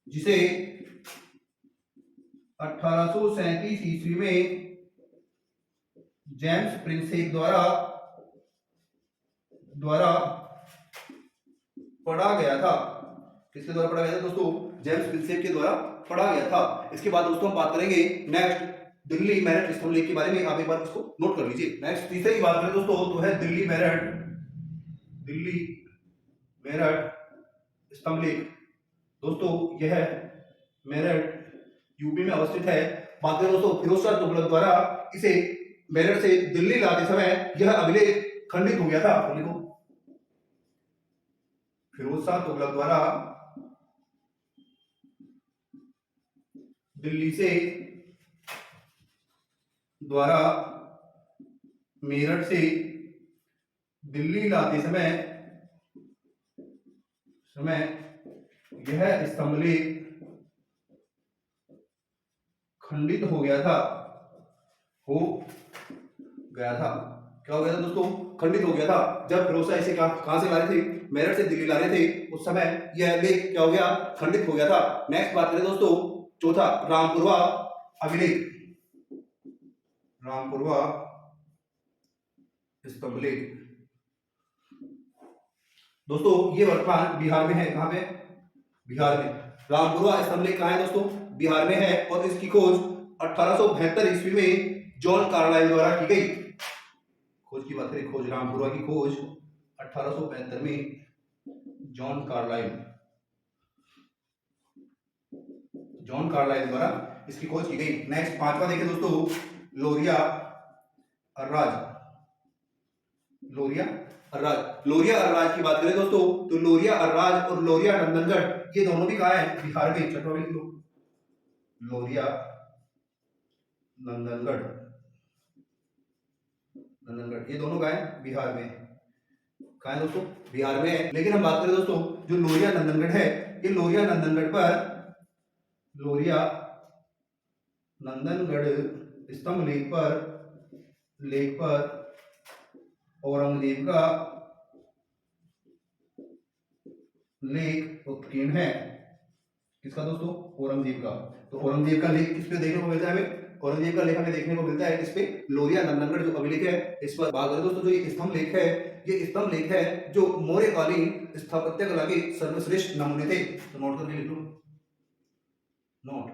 जिसे 1837 ईस्वी में जेम्स प्रिंसेप द्वारा पढ़ा गया था। किसके द्वारा पढ़ा गया था दोस्तों? जेम्स प्रिंसेप के द्वारा पढ़ा गया था। इसके बाद दोस्तों हम बात करेंगे नेक्स्ट दिल्ली मेरठ स्तंभ लेख के बारे में। आप एक बार इसको नोट कर लीजिए। नेक्स्ट तीसरी बात करें दोस्तों तो है दिल्ली मेरठ स्तंभ लेख। दोस्तों यह मेरठ यूपी में अवस्थित है। बात करें दोस्तों फिरोज शाह तुगलक द्वारा इसे मेरठ से दिल्ली लाते समय यह अभिलेख खंडित हो गया था। लिखो, फिरोज शाह तुगलक द्वारा दिल्ली से मेरठ से दिल्ली लाते समय यह स्तंभ लेख खंडित हो गया था। क्या हो गया था दोस्तों? खंडित हो गया था। जब फिरोज शाह इसे कहां से ला रहे थे? मेरठ से दिल्ली ला रहे थे, उस समय यह लेख क्या हो गया? खंडित हो गया था। नेक्स्ट बात करें दोस्तों, चौथा रामपुरवा अभिलेख। रामपुरवा स्तंभ लेख। दोस्तों ये वर्तमान बिहार में है। कहां पे? बिहार में। रामपुरवा स्तंभ लेख कहां है दोस्तों? बिहार में है, और इसकी खोज 1872 ईस्वी में जॉन कार्लाइल द्वारा की गई। खोज की बात करें, खोज रामपुरवा की खोज 1872 में जॉन कार्लाइल द्वारा इसकी खोज की गई। नेक्स्ट पांचवा देखें दोस्तों, लोरिया अर्राज की बात करें दोस्तों तो लोरिया अर्राज और लोरिया नंदनगढ़ ये दोनों भी कहाँ है? बिहार में। छठवा लिख लो, लोरिया नंदनगढ़ ये दोनों कहाँ है? बिहार में। कहाँ है दोस्तों? बिहार में है। लेकिन हम बात करें दोस्तों जो लोरिया नंदनगढ़ है, ये लोरिया नंदनगढ़ स्तंभ लेख पर औरंगजेब का लेख उत्कीर्ण है। किसका दोस्तों? औरंगजेब का। तो औरंगजेब का लेख किस पे देखने को मिलता है हमें? औरंगजेब का लेख हमें देखने को मिलता है किस पे? लोरिया नंदनगढ़ जो अभिलेख है इस पर। बात करें दोस्तों, जो ये स्तंभ लेख है, ये स्तंभ लेख है जो मौर्यकालीन स्थापत्य कला के सर्वश्रेष्ठ नमूने थे। तो नोट करके लिख लो, नोट।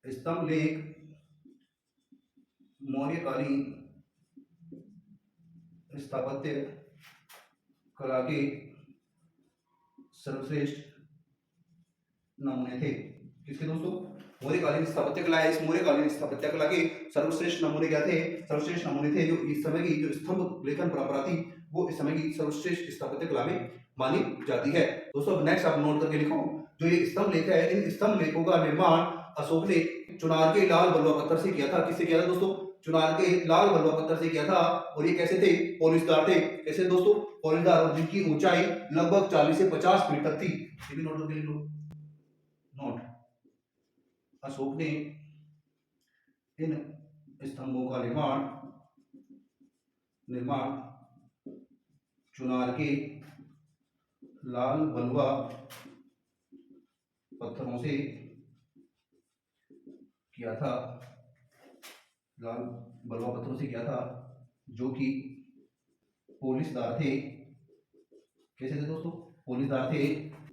स्तंभ लेख मौर्यकालीन स्थापत्य कला के सर्वश्रेष्ठ नमूने थे। किसके दोस्तों? मौर्यकालीन स्थापत्य कला है। इस मौर्यकालीन स्थापत्य कला के सर्वश्रेष्ठ नमूने क्या थे? सर्वश्रेष्ठ नमूने थे जो इस समय की जो स्तंभ लेखन परंपरा थी वो इस समय की सर्वश्रेष्ठ स्थापत्य कला में मानी जाती है। दोस्तों अब नेक्स्ट आप नोट करके लिखो, जो ये स्तंभ लेख है इन स्तंभ लेखों का निर्माण अशोक ने चुनार के लाल बलुआ पत्थर से किया था। किससे किया था दोस्तों? चुनार के लाल बलुआ पत्थर से किया था। और ये कैसे थे? पॉलिशदार थे। कैसे दोस्तों? पॉलिशदार, और जिनकी ऊंचाई लगभग 40 से 50 फीट तक थी। ये भी नोट करके लिख लो। नोट, अशोक ने इन स्तंभों का निर्माण चुनार के लाल बलुआ पत्थरों से किया था। लाल बलुआ पत्थरों से किया था जो कि पॉलिशदार थे। कैसे थे दोस्तों? पॉलिशदार थे,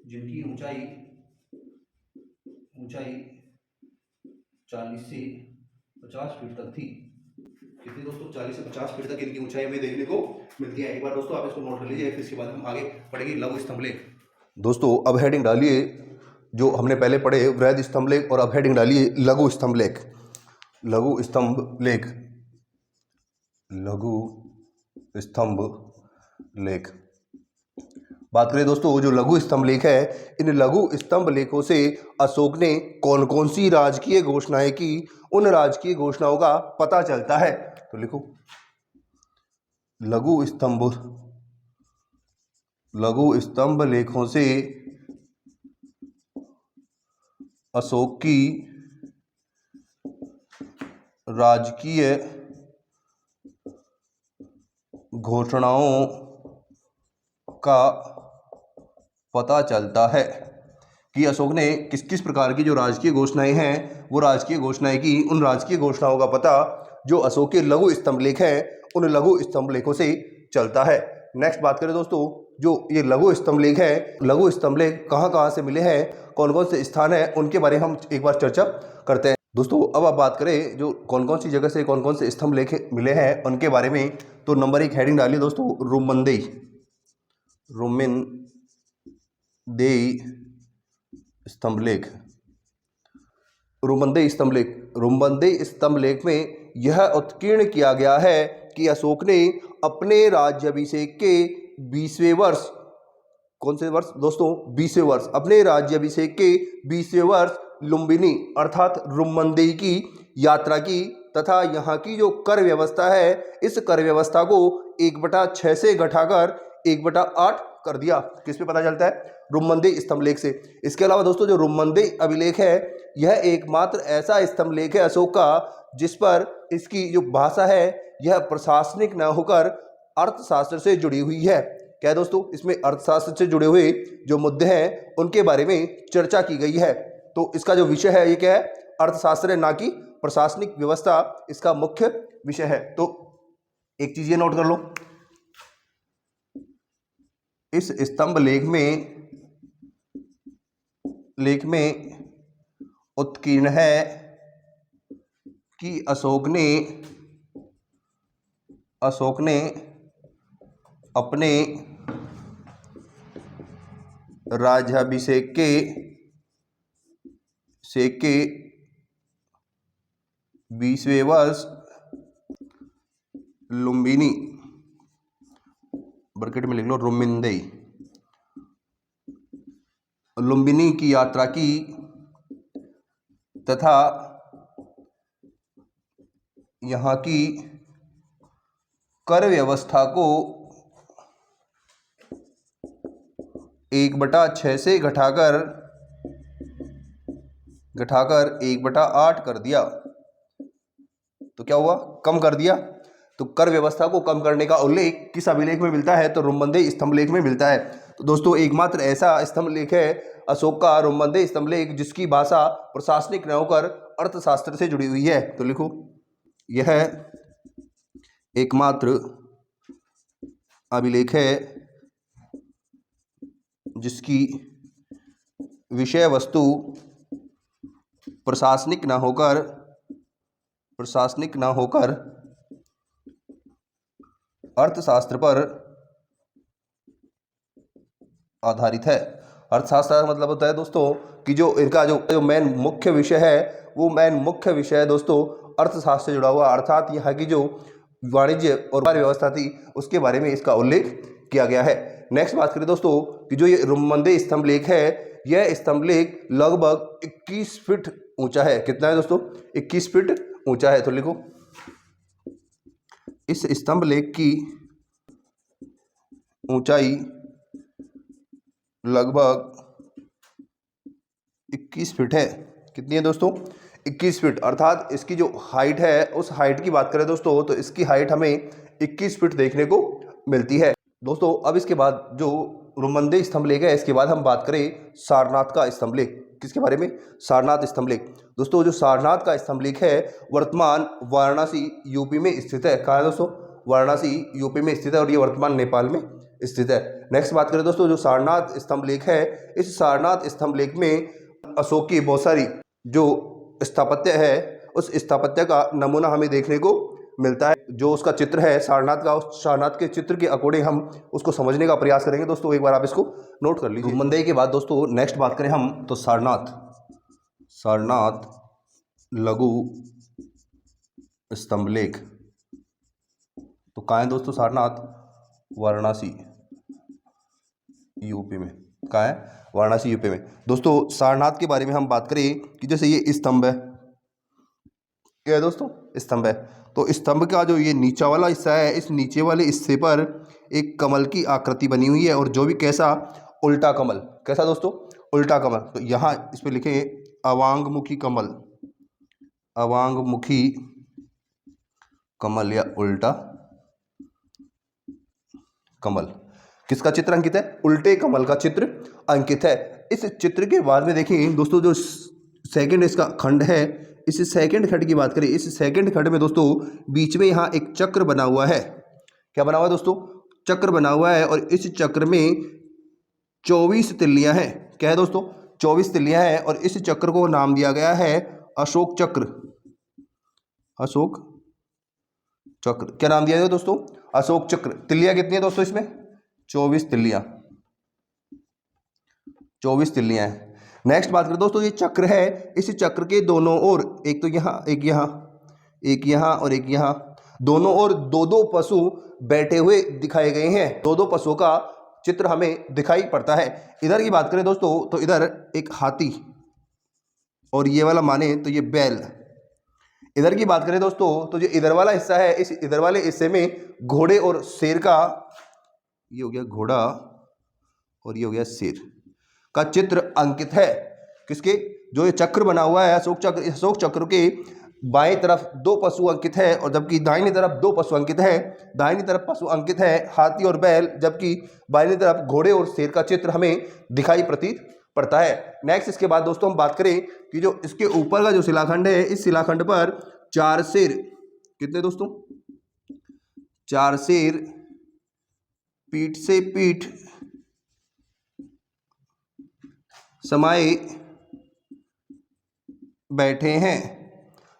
जिनकी ऊंचाई 40 से 50 फीट तक थी। कितनी दोस्तों? 40 से 50 फीट तक इनकी ऊंचाई में देखने को मिलती है। एक बार दोस्तों आप इसको नोट कर लीजिए, फिर इसके बाद हम आगे पढ़ेंगे लघु स्तंभ लेख। दोस्तों अब हेडिंग डालिए, जो हमने पहले पढ़े वृहद स्तंभ लेख, और अब हेडिंग डालिए लघु स्तंभ लेख। लघु स्तंभ लेख, लघु स्तंभ लेख। बात करें दोस्तों जो लघु स्तंभ लेख है, इन लघु स्तंभ लेखों से अशोक ने कौन कौन सी राजकीय घोषणाएं की, उन राजकीय घोषणाओं का पता चलता है। तो लिखो, लघु स्तंभ लेखों से अशोक की राजकीय घोषणाओं का पता चलता है कि अशोक ने किस किस प्रकार की जो राजकीय घोषणाएं हैं वो राजकीय घोषणाएं की। उन राजकीय घोषणाओं का पता जो अशोक के लघु स्तंभ लेख हैं उन लघु स्तंभ लेखों से चलता है। नेक्स्ट बात करें दोस्तों, जो ये लघु स्तंभ लेख है, लघु स्तंभ लेख कहाँ कहाँ से मिले हैं, कौन कौन से स्थान है, उनके बारे में हम एक बार चर्चा करते हैं। दोस्तों अब आप बात करें जो कौन कौन सी जगह से कौन कौन से स्तंभ लेख मिले हैं उनके बारे में, तो नंबर 1 हेडिंग डालिए दोस्तों, रुम्मनदेई स्तंभ लेख। रुम्मनदेई स्तंभ लेख में यह उत्कीर्ण किया गया है कि अशोक ने अपने राज्याभिषेक के 20वें वर्ष, कौन से वर्ष दोस्तों? 20वें वर्ष, अपने राज्याभिषेक के 20वें वर्ष लुम्बिनी अर्थात रुम्मनदेई की यात्रा की तथा यहाँ की जो कर व्यवस्था है इस कर व्यवस्था को 1/6 से घटाकर 1/8 कर दिया। किस पे पता चलता है? रुम्मनदेई स्तंभ लेख से। इसके अलावा दोस्तों जो रुम्मनदेई अभिलेख है यह एकमात्र ऐसा स्तंभ लेख है अशोक का जिस पर इसकी जो भाषा है यह प्रशासनिक न होकर अर्थशास्त्र से जुड़ी हुई है। क्या है दोस्तों? इसमें अर्थशास्त्र से जुड़े हुए जो मुद्दे हैं उनके बारे में चर्चा की गई है। तो इसका जो विषय है ये क्या है? अर्थशास्त्र है, ना कि प्रशासनिक व्यवस्था इसका मुख्य विषय है। तो एक चीज ये नोट कर लो, इस स्तंभ लेख में उत्कीर्ण है कि अशोक ने अपने राज्याभिषेक के 20वें वर्ष लुम्बिनी, ब्रैकेट में लिख लो लुम्बिनी की यात्रा की तथा यहाँ की कर व्यवस्था को 1/6 से घटाकर 1/8 कर दिया। तो क्या हुआ? कम कर दिया। तो कर व्यवस्था को कम करने का उल्लेख किस अभिलेख में मिलता है? तो रुम्मनदेई स्तंभ लेख में मिलता है। तो दोस्तों एकमात्र ऐसा स्तंभ लेख है अशोक का रुम्मनदेई स्तंभ लेख जिसकी भाषा प्रशासनिक न होकर अर्थशास्त्र से जुड़ी हुई है। तो लिखो, यह एकमात्र अभिलेख है जिसकी विषय वस्तु प्रशासनिक न होकर अर्थशास्त्र पर आधारित है। अर्थशास्त्र का मतलब होता है दोस्तों कि जो इनका जो मेन मुख्य विषय है, वो मेन मुख्य विषय है दोस्तों अर्थशास्त्र से जुड़ा हुआ, अर्थात यहाँ की जो वाणिज्य और व्यापार व्यवस्था थी उसके बारे में इसका उल्लेख किया गया है। नेक्स्ट बात करें दोस्तों कि जो ये रुमंदे स्तंभ लेख है, यह स्तंभ लेख लगभग 21 फीट ऊंचा है। कितना है दोस्तों? 21 फीट ऊंचा है। तो लिखो, इस स्तंभ लेख की ऊंचाई लगभग 21 फीट है। कितनी है दोस्तों? 21 फीट। अर्थात इसकी जो हाइट है, उस हाइट की बात करें दोस्तों तो इसकी हाइट हमें 21 फीट देखने को मिलती है। दोस्तों अब इसके बाद जो रुमंदे स्तंभ लेख है, इसके बाद हम बात करें सारनाथ का स्तंभ लेख। किसके बारे में? सारनाथ स्तंभ लेख। दोस्तों जो सारनाथ का स्तंभ लेख है वर्तमान वाराणसी यूपी में स्थित है। कहाँ है दोस्तों? वाराणसी यूपी में स्थित है और ये वर्तमान नेपाल में स्थित है। नेक्स्ट बात करें दोस्तों जो सारनाथ स्तंभ लेख है, इस सारनाथ स्तंभ लेख में अशोक की बहुत सारी जो स्थापत्य है, उस स्थापत्य का नमूना हमें देखने को मिलता है। जो उसका चित्र है सारनाथ का, उस सारनाथ के चित्र के अकॉर्डिंग हम उसको समझने का प्रयास करेंगे। दोस्तों एक बार आप इसको नोट कर लीजिए। रुमंदई के बाद दोस्तों नेक्स्ट बात करें हम तो सारनाथ लघु स्तंभ लेख। तो कहाँ है दोस्तों सारनाथ? वाराणसी यूपी में। कहाँ है? वाराणसी यूपी में। दोस्तों सारनाथ के बारे में हम बात करें कि जैसे ये स्तंभ है, क्या है दोस्तों? स्तंभ है। तो स्तंभ का जो ये नीचा वाला हिस्सा है, इस नीचे वाले हिस्से पर एक कमल की आकृति बनी हुई है और जो भी कैसा? उल्टा कमल। कैसा दोस्तों? उल्टा कमल। तो यहाँ इस पर लिखे अवांगमुखी कमल, अवांगमुखी कमल या उल्टा कमल। किसका चित्र अंकित है? उल्टे कमल का चित्र अंकित है। इस चित्र के बाद में देखिए दोस्तों जो सेकंड इसका खंड है, इस सेकंड खंड की बात करें, इस सेकंड खंड में दोस्तों बीच में यहाँ एक चक्र बना हुआ है। क्या बना हुआ है दोस्तों? चक्र बना हुआ है और इस चक्र में 24 तिल्लियां हैं। क्या है दोस्तों? 24 तिल्लियां हैं और इस चक्र को नाम दिया गया है अशोक चक्र। अशोक चक्र। क्या नाम दिया गया दोस्तों? अशोक चक्र। तिल्लियां कितनी है दोस्तों इसमें? 24 तिल्लियां। 24 तिल्लियां हैं। नेक्स्ट बात करें दोस्तों, ये चक्र है, इस चक्र के दोनों ओर एक तो यहाँ, एक यहाँ, एक यहाँ और एक यहाँ, दोनों ओर दो दो पशु बैठे हुए दिखाए गए हैं। दो दो पशुओं का चित्र हमें दिखाई पड़ता है। इधर की बात करें दोस्तों तो इधर एक हाथी और ये वाला माने तो ये बैल। इधर की बात करें दोस्तों तो जो इधर वाला हिस्सा है, इस इधर वाले हिस्से में घोड़े और शेर का, ये हो गया घोड़ा और ये हो गया शेर का चित्र अंकित है। किसके? जो ये चक्र बना हुआ है अशोक चक्र, इस अशोक चक्र के बाएं तरफ 2 पशु अंकित है और जबकि दाहिनी तरफ 2 पशु अंकित है। दाहिनी तरफ पशु अंकित है हाथी और बैल, जबकि बाईं तरफ घोड़े और शेर का चित्र हमें दिखाई प्रतीत पड़ता है। नेक्स्ट इसके बाद दोस्तों हम बात करें कि जो इसके ऊपर का जो शिलाखंड है, इस शिलाखंड पर 4 शेर, कितने दोस्तों? 4 शेर पीठ से पीठ समाये बैठे हैं।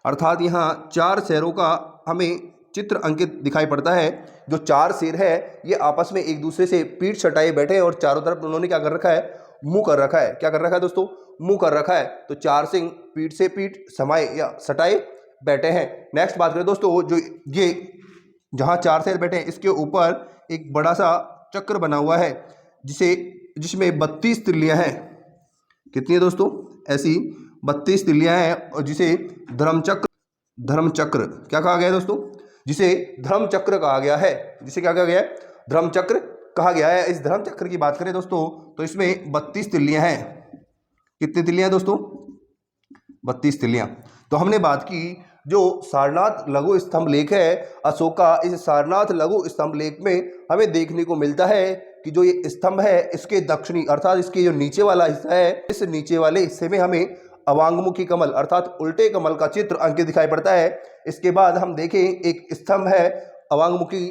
अर्थात यहाँ 4 शेरों का हमें चित्र अंकित दिखाई पड़ता है। जो 4 शेर है ये आपस में एक दूसरे से पीठ सटाए बैठे हैं और चारों तरफ उन्होंने क्या कर रखा है? मुंह कर रखा है। क्या कर रखा है दोस्तों? मुंह कर रखा है। तो 4 सिंह पीठ से पीठ समाये या सटाए बैठे हैं। नेक्स्ट बात करें दोस्तों, जो ये जहाँ 4 शेर बैठे हैं इसके ऊपर एक बड़ा सा चक्र बना हुआ है जिसमें 32 तिल्लियां हैं। कितनी है दोस्तों? ऐसी 32 तिल्लियां हैं और जिसे धर्मचक्र क्या कहा गया है दोस्तों? जिसे धर्मचक्र कहा गया है। जिसे क्या कहा गया है? धर्मचक्र कहा गया है। इस धर्मचक्र की बात करें दोस्तों तो इसमें 32 तिल्लियां हैं। कितनी तिल्लियां दोस्तों? 32 तिल्लियां। तो हमने बात की जो सारनाथ लघु स्तंभ लेख है अशोक का, इस सारनाथ लघु स्तंभ लेख में हमें देखने को मिलता है कि जो ये स्तंभ है इसके दक्षिणी अर्थात इसके जो नीचे वाला हिस्सा है, इस नीचे वाले हिस्से में हमें अवांगमुखी कमल अर्थात उल्टे कमल का चित्र अंकित दिखाई पड़ता है। इसके बाद हम देखें एक स्तंभ है अवांगमुखी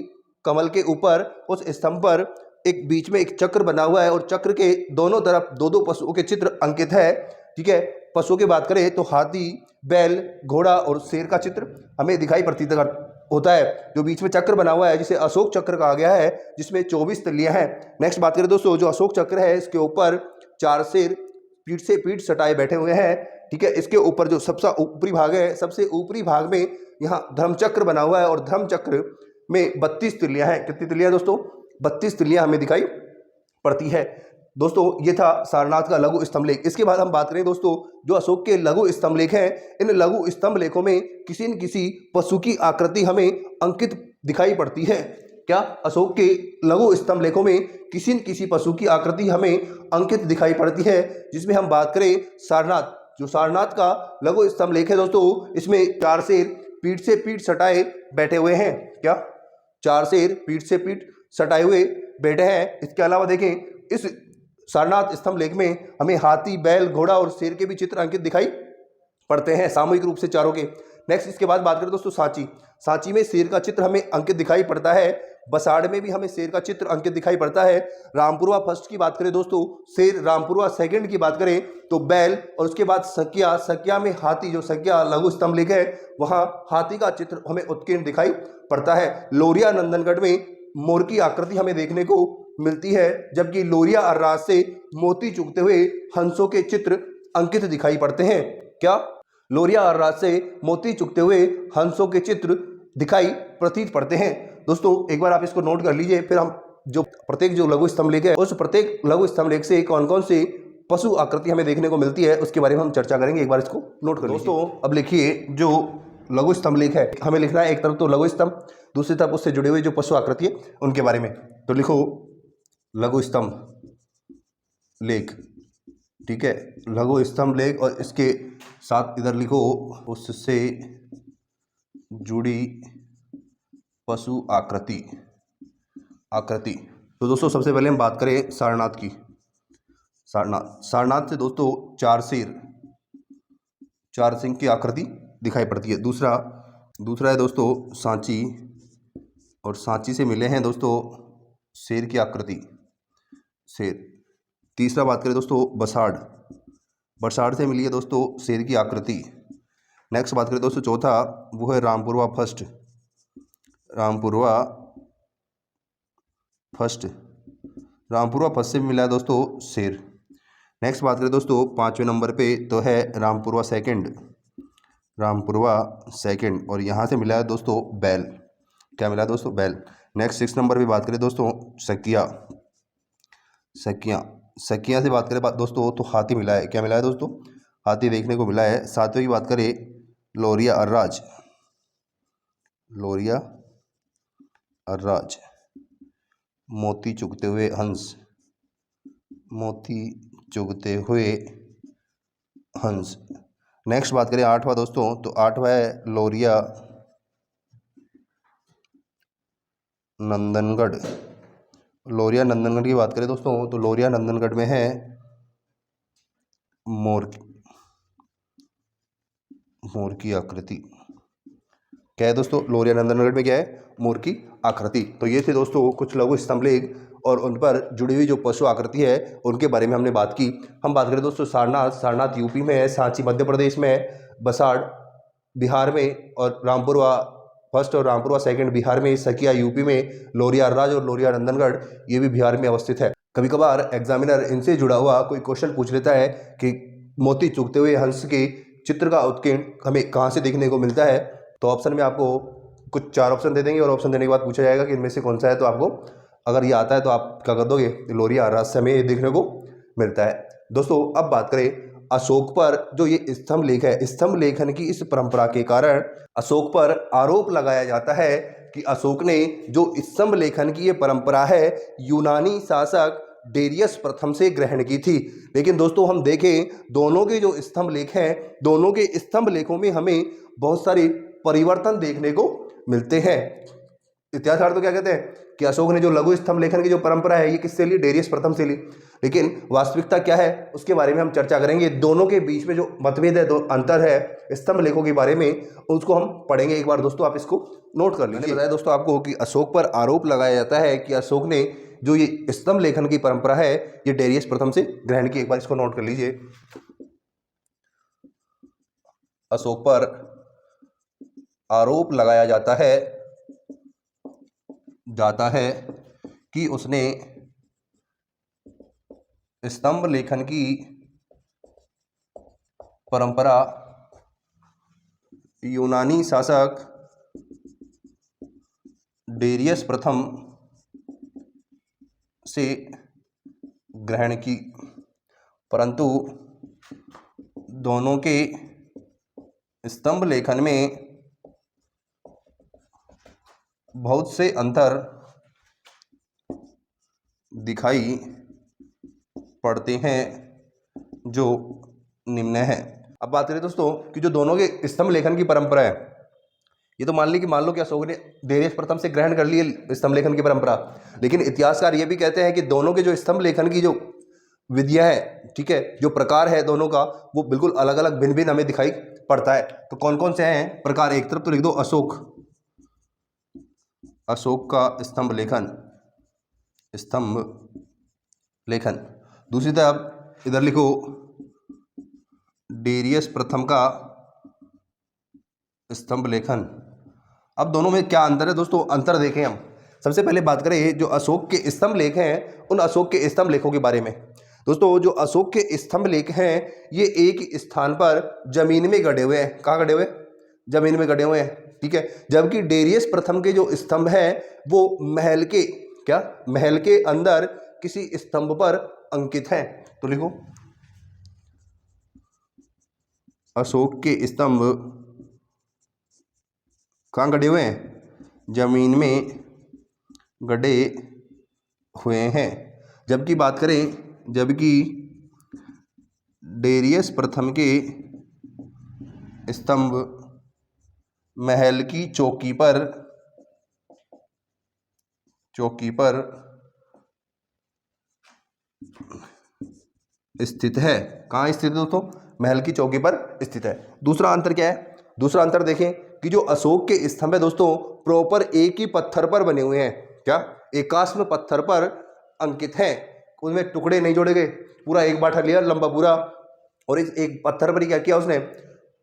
कमल के ऊपर, उस स्तंभ पर एक बीच में एक चक्र बना हुआ है और चक्र के दोनों तरफ 2-2 पशुओं के चित्र अंकित है। ठीक है, पशुओं की बात करें तो हाथी, बैल, घोड़ा और शेर का चित्र हमें दिखाई प्रतीत होता है। जो बीच में चक्र बना हुआ है जिसे अशोक चक्र कहा गया है, जिसमें 24 तिल्लियां हैं। नेक्स्ट बात करें दोस्तों, जो अशोक चक्र है इसके ऊपर चार शेर पीठ से पीठ सटाए बैठे हुए हैं। ठीक है, इसके ऊपर जो सबसे ऊपरी भाग है, सबसे ऊपरी भाग में यहाँ धर्मचक्र बना हुआ है और धर्मचक्र में 32 तिल्लियां हैं। कितनी तिल्लियां दोस्तों? 32 तिल्लियां हमें दिखाई पड़ती है। दोस्तों ये था सारनाथ का लघु स्तंभ लेख। इसके बाद हम बात करें दोस्तों, जो अशोक के लघु स्तंभ लेख हैं, इन लघु स्तंभ लेखों में किसी न किसी पशु की आकृति हमें अंकित दिखाई पड़ती है। क्या? अशोक के लघु स्तंभ लेखों में किसी न किसी पशु की आकृति हमें अंकित दिखाई पड़ती है। जिसमें हम बात करें सारनाथ, जो सारनाथ का लघु स्तंभ लेख है दोस्तों, इसमें चार शेर पीठ से पीठ सटाए बैठे हुए हैं। क्या? चार शेर पीठ से पीठ सटाए हुए बैठे हैं। इसके अलावा देखें, इस सारनाथ स्तंभ लेख में हमें हाथी, बैल, घोड़ा और शेर के भी चित्र अंकित दिखाई पड़ते हैं, सामूहिक रूप से चारों के। नेक्स्ट इसके बाद बात करें दोस्तों सांची। सांची में शेर का चित्र हमें अंकित दिखाई पड़ता है। बसाड़ में भी हमें शेर का चित्र अंकित दिखाई पड़ता है। रामपुरवा फर्स्ट की बात करें दोस्तों, शेर। रामपुरवा सेकंड की बात करें तो बैल। और उसके बाद सकिया, सकिया में हाथी, जो सकिया लघु स्तंभ लेख है वहाँ हाथी का चित्र हमें उत्कीर्ण दिखाई पड़ता है। लोरिया नंदनगढ़ में मोर की आकृति हमें देखने को मिलती है, जबकि लोरिया अर्राज से मोती चुगते हुए हंसों के चित्र अंकित दिखाई पड़ते हैं। क्या? लोरिया अर्राज से मोती चुगते हुए हंसों के चित्र दिखाई प्रतीत पड़ते हैं। दोस्तों एक बार आप इसको नोट कर लीजिए, फिर हम जो प्रत्येक जो लघु स्तंभ लेख है, उस प्रत्येक लघु स्तंभ लेख से कौन कौन से पशु आकृति हमें देखने को मिलती है उसके बारे में हम चर्चा करेंगे। एक बार इसको नोट कर दोस्तों। अब लिखिए, जो लघु स्तंभ लेख है हमें लिखना है, एक तरफ तो लघु स्तंभ, दूसरी तरफ उससे जुड़े हुए जो पशु आकृति है उनके बारे में। तो लिखो लघु स्तंभ लेख। ठीक है, लघु स्तंभ लेख, और इसके साथ इधर लिखो उससे जुड़ी पशु आकृति। तो दोस्तों सबसे पहले हम बात करें सारनाथ की। सारनाथ से दोस्तों चार शेर, चार सिंह की आकृति दिखाई पड़ती है। दूसरा है दोस्तों सांची, और सांची से मिले हैं दोस्तों शेर की आकृति, शेर। तीसरा बात करें दोस्तों बरसाड़ से मिली है दोस्तों शेर की आकृति। नेक्स्ट बात करें दोस्तों चौथा, वो है रामपुरवा फर्स्ट से मिला है दोस्तों शेर। नेक्स्ट बात करें दोस्तों पाँचवें नंबर पे तो है रामपुरवा सेकंड, और यहाँ से मिला है दोस्तों बैल। क्या मिला है दोस्तों? बैल। नेक्स्ट 6 नंबर पे बात करें दोस्तों सकिया से बात करें दोस्तों तो हाथी मिला है। क्या मिला है दोस्तों? हाथी देखने को मिला है। सातवें की बात करें लोरिया अर्राज, मोती चुगते हुए हंस। नेक्स्ट बात करें आठवां दोस्तों, तो आठवां है लोरिया नंदनगढ़ की बात करें दोस्तों, तो लोरिया नंदनगढ़ में है मोर की आकृति। क्या है दोस्तों? लोरिया नंदनगढ़ में क्या है? मोर की आकृति। तो ये थे दोस्तों कुछ लघु स्तंभ लेख, और उन पर जुड़ी हुई जो पशु आकृति है उनके बारे में हमने बात की। हम बात करें दोस्तों सारनाथ यूपी में है, सांची मध्य प्रदेश में है, बसाड़ बिहार में, और रामपुरवा फर्स्ट और रामपुरवा सेकंड बिहार में, सकिया यूपी में, लोरिया अर्राज और लोरिया नंदनगढ़ ये भी बिहार में अवस्थित है। कभी कभार एग्जामिनर इनसे जुड़ा हुआ कोई क्वेश्चन पूछ लेता है कि मोती चुगते हुए हंस के चित्र का उत्कीर्ण हमें कहाँ से देखने को मिलता है। तो ऑप्शन में आपको कुछ 4 ऑप्शन दे देंगे, और ऑप्शन देने के बाद पूछा जाएगा कि इनमें से कौन सा है। तो आपको अगर ये आता है तो आप क्या कर दोगे? लोरिया अर्राज से हमें ये देखने को मिलता है। दोस्तों अब बात करें अशोक पर जो ये स्तंभ लेख है, स्तंभ लेखन की इस परंपरा के कारण अशोक पर आरोप लगाया जाता है कि अशोक ने जो स्तंभ लेखन की ये परंपरा है यूनानी शासक डेरियस प्रथम से ग्रहण की थी। लेकिन दोस्तों हम देखें दोनों के जो स्तंभ लेख हैं, दोनों के स्तंभ लेखों में हमें बहुत सारे परिवर्तन देखने को मिलते हैं। इतिहासकार तो क्या कहते हैं कि अशोक ने जो लघु स्तंभ लेखन की जो परंपरा है ये किससे ली? डेरियस प्रथम से ली। लेकिन वास्तविकता क्या है उसके बारे में हम चर्चा करेंगे। दोनों के बीच में जो मतभेद है, दो अंतर है स्तंभ लेखों के बारे में, उसको हम पढ़ेंगे। एक बार दोस्तों आप इसको नोट कर लीजिए। मैंने बताया दोस्तों आपको कि अशोक पर आरोप लगाया जाता है कि अशोक ने जो ये स्तंभ लेखन की परंपरा है ये डेरियस प्रथम से ग्रहण की। एक बार इसको नोट कर लीजिए। अशोक पर आरोप लगाया जाता है कि उसने स्तंभ लेखन की परंपरा यूनानी शासक डेरियस प्रथम से ग्रहण की, परंतु दोनों के स्तंभ लेखन में बहुत से अंतर दिखाई पड़ते हैं जो निम्न है। अब बात करें दोस्तों कि जो दोनों के स्तंभ लेखन की परंपरा है, ये तो मान लो कि अशोक ने डेरियस प्रथम से ग्रहण कर लिए स्तंभ लेखन की परंपरा, लेकिन इतिहासकार ये भी कहते हैं कि दोनों के जो स्तंभ लेखन की जो विधियां है, ठीक है, जो प्रकार है दोनों का, वो बिल्कुल अलग अलग भिन्न भिन्न हमें दिखाई पड़ता है। तो कौन कौन से हैं प्रकार? एक तरफ तो लिख दो अशोक का स्तंभ लेखन, दूसरी तरफ इधर लिखो डेरियस प्रथम का स्तंभ लेखन। अब दोनों में क्या अंतर है दोस्तों? अंतर देखें हम। सबसे पहले बात करें जो अशोक के स्तंभ लेख हैं, उन अशोक के स्तंभ लेखों के बारे में। दोस्तों जो अशोक के स्तंभ लेख हैं, ये एक स्थान पर जमीन में गड़े हुए हैं। कहाँ गड़े हुए? जमीन में गड़े हुए हैं, ठीक है। जबकि डेरियस प्रथम के जो स्तंभ हैं वो महल के अंदर किसी स्तंभ पर अंकित हैं। तो लिखो अशोक के स्तंभ कहाँ गड़े हुए हैं? जमीन में गड़े हुए हैं। जबकि डेरियस प्रथम के स्तंभ महल की चौकी पर स्थित है। कहाँ स्थित है दोस्तों? महल की चौकी पर स्थित है। दूसरा अंतर क्या है? दूसरा अंतर देखें कि जो अशोक के स्तंभ है दोस्तों प्रॉपर एक ही पत्थर पर बने हुए हैं। क्या? एकाश्म पत्थर पर अंकित हैं, उनमें टुकड़े नहीं जोड़े गए, पूरा एक बाटा लिया लंबा पूरा, और इस एक पत्थर पर ही क्या किया उसने?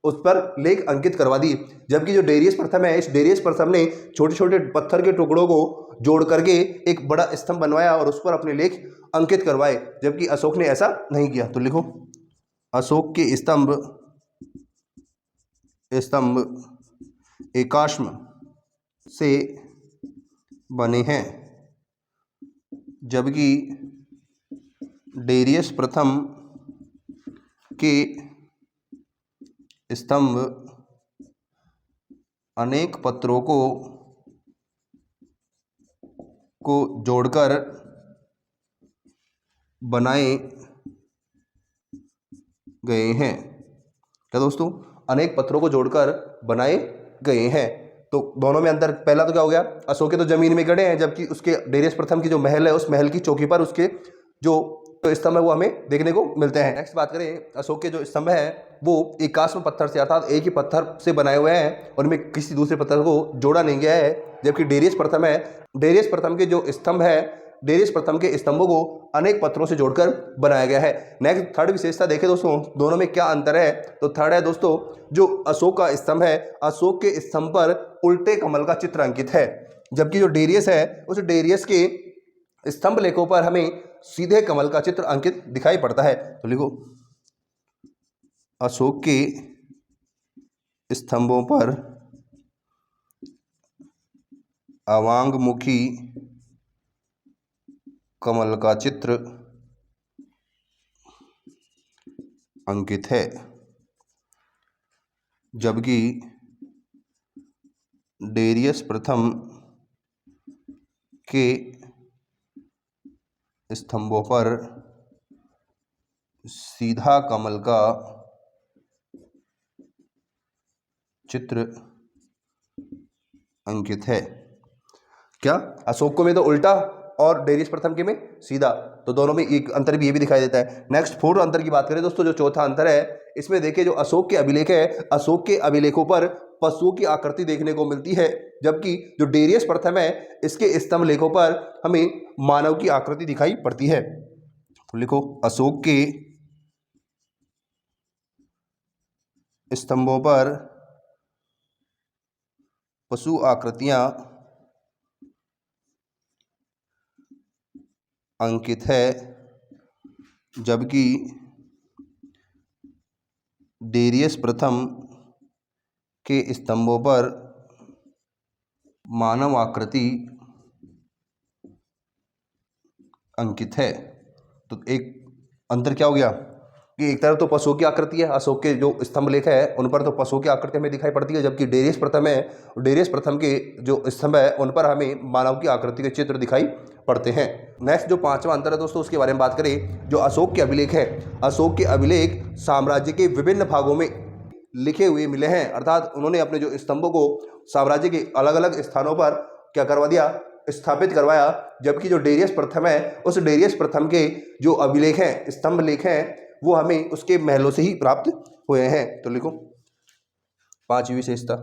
उस पर लेख अंकित करवा दी। जबकि जो डेरियस प्रथम है, इस डेरियस प्रथम ने छोटे छोटे पत्थर के टुकड़ों को जोड़ करके एक बड़ा स्तंभ बनवाया और उस पर अपने लेख अंकित करवाए, जबकि अशोक ने ऐसा नहीं किया। तो लिखो अशोक के स्तंभ एकाश्म से बने हैं, जबकि डेरियस प्रथम के स्तंभ अनेक पत्थरों को जोड़कर बनाए गए हैं। क्या दोस्तों? अनेक पत्थरों को जोड़कर बनाए गए हैं। तो दोनों में अंतर, पहला तो क्या हो गया? अशोक के तो जमीन में गड़े हैं, जबकि उसके डेरियस प्रथम की जो महल है उस महल की चौकी पर उसके जो स्तंभ है वो हमें देखने को मिलते हैं। नेक्स्ट बात करें, अशोक के जो स्तंभ है वो एकाश्म पत्थर से अर्थात एक ही पत्थर से बनाए हुए हैं और इनमें किसी दूसरे पत्थर को जोड़ा नहीं गया है। जबकि डेरियस प्रथम है, डेरियस प्रथम के जो स्तंभ है, डेरियस प्रथम के स्तंभों को अनेक पत्थरों से जोड़कर बनाया गया है। नेक्स्ट थर्ड विशेषता देखें दोस्तों, दोनों में क्या अंतर है? तो थर्ड है दोस्तों जो अशोक का स्तंभ है, अशोक के स्तंभ पर उल्टे कमल का चित्र अंकित है, जबकि जो डेरियस है उस डेरियस के स्तंभ लेखों पर हमें सीधे कमल का चित्र अंकित दिखाई पड़ता है। तो लिखो अशोक के स्तंभों पर अवांगमुखी कमल का चित्र अंकित है, जबकि डेरियस प्रथम के स्तंभों पर सीधा कमल का चित्र अंकित है। क्या? अशोक में तो उल्टा और डेरियस प्रथम के में सीधा, तो दोनों में एक अंतर भी ये भी दिखाई देता है। नेक्स्ट फोर्थ अंतर की बात करें दोस्तों, जो चौथा अंतर है इसमें देखिए जो अशोक के अभिलेख है, अशोक के अभिलेखों पर पशुओं की आकृति देखने को मिलती है, जबकि जो डेरियस प्रथम है इसके स्तंभ लेखों पर हमें मानव की आकृति दिखाई पड़ती है। तो लिखो अशोक के स्तंभों पर पशु आकृतियां अंकित है, जबकि डेरियस प्रथम के स्तंभों पर मानव आकृति अंकित है। तो एक अंतर क्या हो गया कि एक तरफ तो पशुओं की आकृति है, अशोक के जो स्तंभ लेख है उन पर तो पशुओं की आकृति हमें दिखाई पड़ती है, जबकि डेरियस प्रथम है, डेरियस प्रथम के जो स्तंभ है उन पर हमें मानव की आकृति के चित्र दिखाई पड़ते हैं। नेक्स्ट जो पांचवा अंतर है दोस्तों उसके बारे में बात करें, जो अशोक के अभिलेख है, अशोक के अभिलेख साम्राज्य के विभिन्न भागों में लिखे हुए मिले हैं, अर्थात उन्होंने अपने जो स्तंभों को साम्राज्य के अलग अलग स्थानों पर क्या करवा दिया, स्थापित करवाया। जबकि जो डेरियस प्रथम है उस डेरियस प्रथम के जो अभिलेख हैं, स्तंभ लेख हैं, वो हमें उसके महलों से ही प्राप्त हुए हैं। तो लिखो पांचवी विशेषता,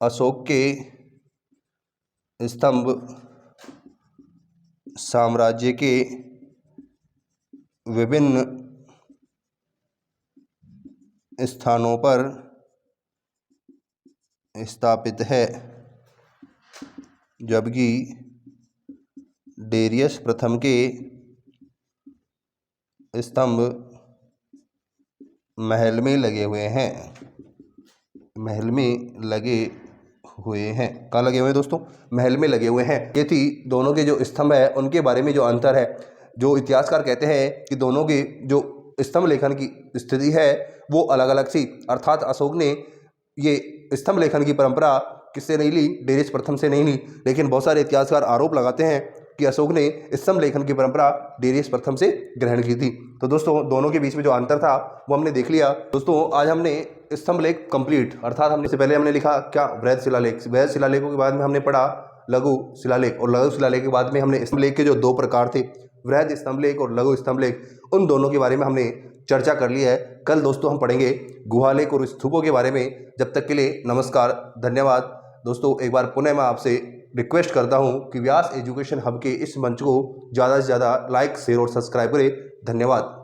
अशोक के स्तंभ साम्राज्य के विभिन्न स्थानों पर स्थापित है, जबकि डेरियस प्रथम के स्तंभ महल में लगे हुए हैं, महल में लगे हुए हैं। कहाँ लगे हुए हैं दोस्तों? महल में लगे हुए हैं। ये थी दोनों के जो स्तंभ है उनके बारे में जो अंतर है। जो इतिहासकार कहते हैं कि दोनों के जो स्तंभ लेखन की स्थिति है वो अलग अलग थी, अर्थात अशोक ने ये स्तंभ लेखन की परंपरा किससे नहीं ली, डेरियस प्रथम से नहीं ली। लेकिन बहुत सारे इतिहासकार आरोप लगाते हैं कि अशोक ने स्तंभ लेखन की परंपरा डेरियस प्रथम से ग्रहण की थी। तो दोस्तों दोनों के बीच में जो अंतर था वो हमने देख लिया। दोस्तों आज हमने स्तंभ लेख कंप्लीट, अर्थात हमने से पहले हमने लिखा क्या, वृहद शिलालेख, वृहद शिलालेखों के बाद में हमने पढ़ा लघु शिलालेख, और लघु शिलालेख के बाद में हमने स्तंभ लेख के जो दो प्रकार थे, वृहद स्तंभ लेख और लघु स्तंभ लेख, उन दोनों के बारे में हमने चर्चा कर ली है। कल दोस्तों हम पढ़ेंगे गुहालेख और स्तूपों के बारे में। जब तक के लिए नमस्कार, धन्यवाद। दोस्तों एक बार पुनः मैं आपसे रिक्वेस्ट करता हूं कि व्यास एजुकेशन हब के इस मंच को ज़्यादा से ज़्यादा लाइक, शेयर और सब्सक्राइब करें। धन्यवाद।